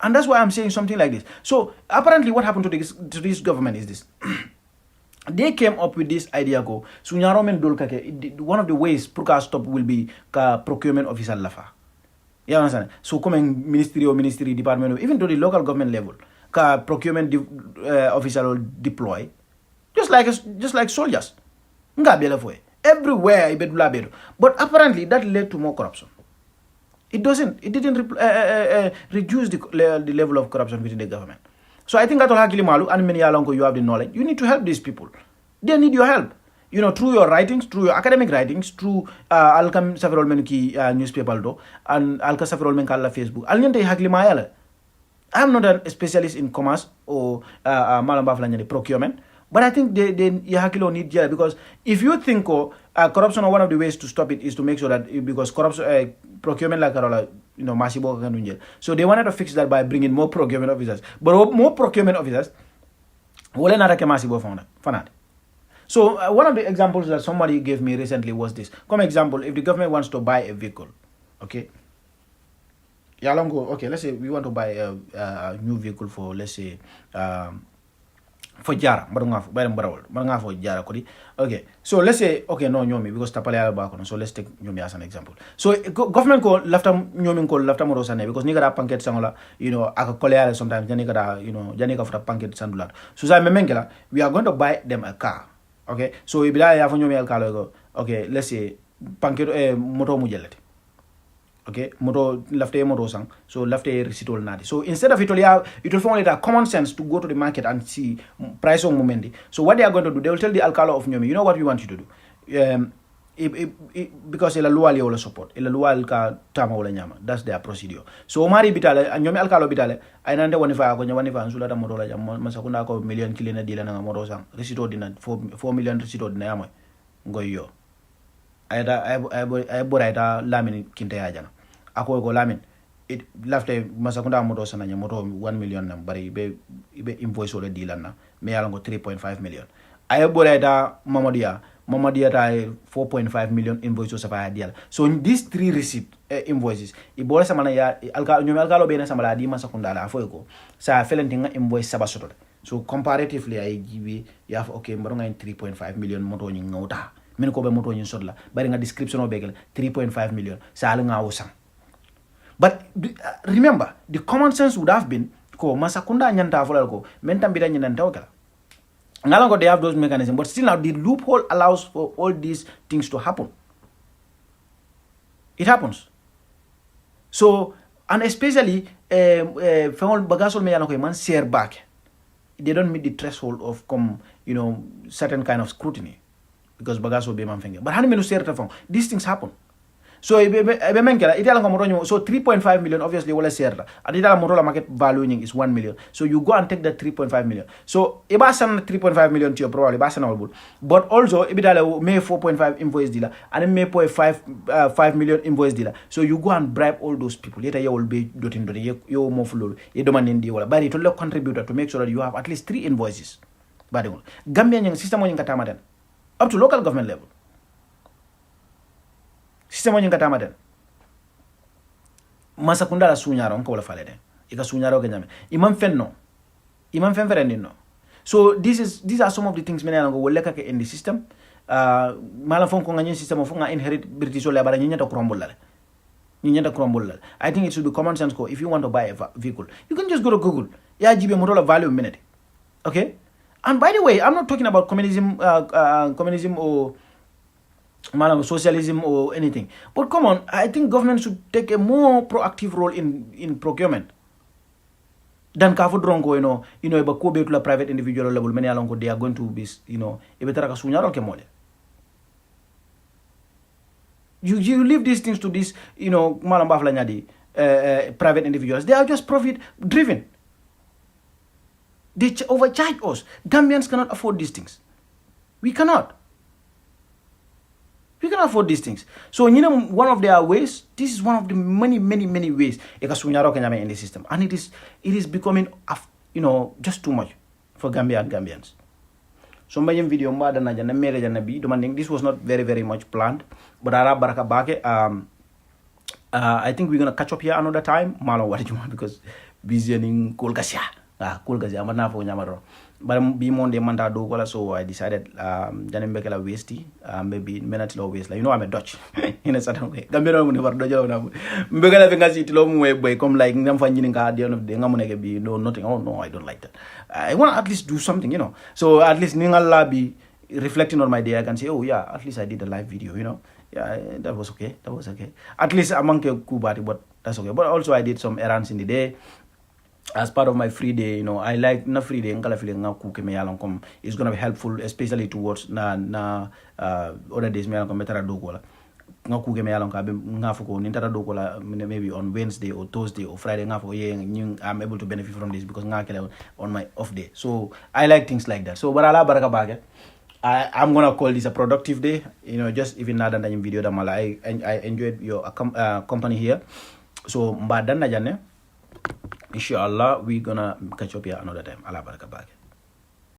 And that's why I'm saying something like this. So apparently what happened to this government is this. They came up with this idea go sunyaromen dolkake, one of the ways Pruka stop will be procurement officer lafa. You understand? So coming ministry department, even to the local government level, procurement officer will deploy. Just like soldiers. Everywhere, but apparently that led to more corruption. It didn't reduce the level of corruption within the government. So I think that and many along you have the knowledge. You need to help these people. They need your help. Through your writings, through your academic writings, through alkam several menki newspaper do and alka several menkala Facebook. I am not a specialist in commerce or procurement. But I think they Yahakilo need jail, because if you think corruption, or one of the ways to stop it is to make sure that because corruption procurement like Masibo can jail. So they wanted to fix that by bringing more procurement officers. But more procurement officers, wole not Masibo found. So one of the examples that somebody gave me recently was this. Come example, if the government wants to buy a vehicle, okay. Okay, let's say we want to buy a new vehicle for, let's say, for Jara, for Jara. Okay, so let's say, okay, no, Nyomi, because Tapale Alba, so let's take Nyomi as an example. So government call left Nyomi call left Morosane, because Nigara Panket Sangola, Aka Kolea sometimes, Janika for Panket Sandulat. So Mengela, we are going to buy them a car. Okay, so if I have Nyomi Alcalo, okay, let's say Panket Moto Mujelati. Okay, moto lafte moto sang, so lafte recitol nadi. So instead of it will find it a common sense to go to the market and see price on momendi. So what they are going to do, they will tell the alcalo of Nyomi, you know what we want you to do. Because ila luwa li wala support, ila luwa ka tama wala nyama. That's their procedure. So Omari bitale, Nyomi alcalo bitale, ainande wanifa ansula da moto la jam, masakunda ko million kilina dila na moto sang. Recito dina 4 million recito dina yamo. Ngoyo. I bora lamin kinte ajana. Ako ko lamin it lafte masakunda moto sananya moto 1 million nam bari be invoice wala dilan na me yala ngo 3.5 million ay boreda mamadia ta 4.5 million invoice so fa dial. So these 3 receipt invoices i bora samana ya alkalo be na samala di masakunda la foyko sa felentinga invoice sabasoto. So comparatively I give ya okay mbaronga 3.5 million moto ni ngauta min ko be moto ni sodla bari nga description o begel 3.5 million sa ala nga wosang. But remember, the common sense would have been ko masakunda nyanta folal ko mentambira nyanta okala. Ngalango they have those mechanisms, but still now the loophole allows for all these things to happen. It happens. So and especially fengol bagasol me yanako man share back. They don't meet the threshold of certain kind of scrutiny because bagasol be man finger. But hani menu share these things happen. So ebe menkela itala ko so 3.5 million obviously wala serta. And itala morola market value is 1 million. So you go and take that 3.5 million. So iba san 3.5 million to your probably iba san all. But also ibidala may 4.5 invoice dealer and may 5 million invoice dealer. So you go and bribe all those people. Later you will be doting you more full. You demand wala. But it will contribute to make sure that you have at least 3 invoices. But Gambian yung system yung katamaten up to local government level. System yung katamaten. Masa kundala sunyaro ko wala falede. Ika sunyaro kenyame. Imam fenno. Imam fen no. So these are some of the things mena ngo woleka ke in the system. Mala fon ko ngani system fo nga inherit British ole bara nyinya to crumble la. I think it should be common sense ko if you want to buy a vehicle, you can just go to Google. Ya jibe motola value minute. Okay? And by the way, I'm not talking about communism or socialism or anything. But come on, I think government should take a more proactive role in procurement than kafu drongo, eba ko be to la private individual level. Many along they are going to be, ebe taraka sunyaro ke mole. You leave these things to these, malambafla nyadi, private individuals. They are just profit driven. They overcharge us. Gambians cannot afford these things. We cannot. We cannot afford these things. So, one of their ways, this is one of the many ways in the system. And it is becoming, just too much for Gambia and Gambians. So, my video, this was not very much planned. But I think we're going to catch up here another time. Because busy in Kolkasya. Cool guys, I'm not for Yamaro. But be Monday Manda do so I decided Janembekela wasty, maybe minute low waste. Like I'm a Dutch in a certain way. Gambia will never do Begala Vingasi to long way by come like them finding at the end of the Namunega be nothing. Oh no, I don't like that. I want to at least do something, So at least Ningala be reflecting on my day, I can say, oh yeah, at least I did a live video, Yeah, that was okay. At least among Kubati, but that's okay. But also I did some errands in the day. As part of my free day, I like na free day ngala feeling nga cook me yalong kom is going to be helpful especially towards other days me yalong kom metara do ko la nga cook me yalong ka nga fuko ni tara do ko la maybe on Wednesday or Thursday or Friday nga fuko I'm able to benefit from this because nga kele on my off day. So I like things like that. So barala baraka bage I'm gonna call this a productive day, just even nada na yung video da mala I enjoyed your company here. So mbadan na jane. Inshallah, we're gonna catch up here another time. Allah baraka bake.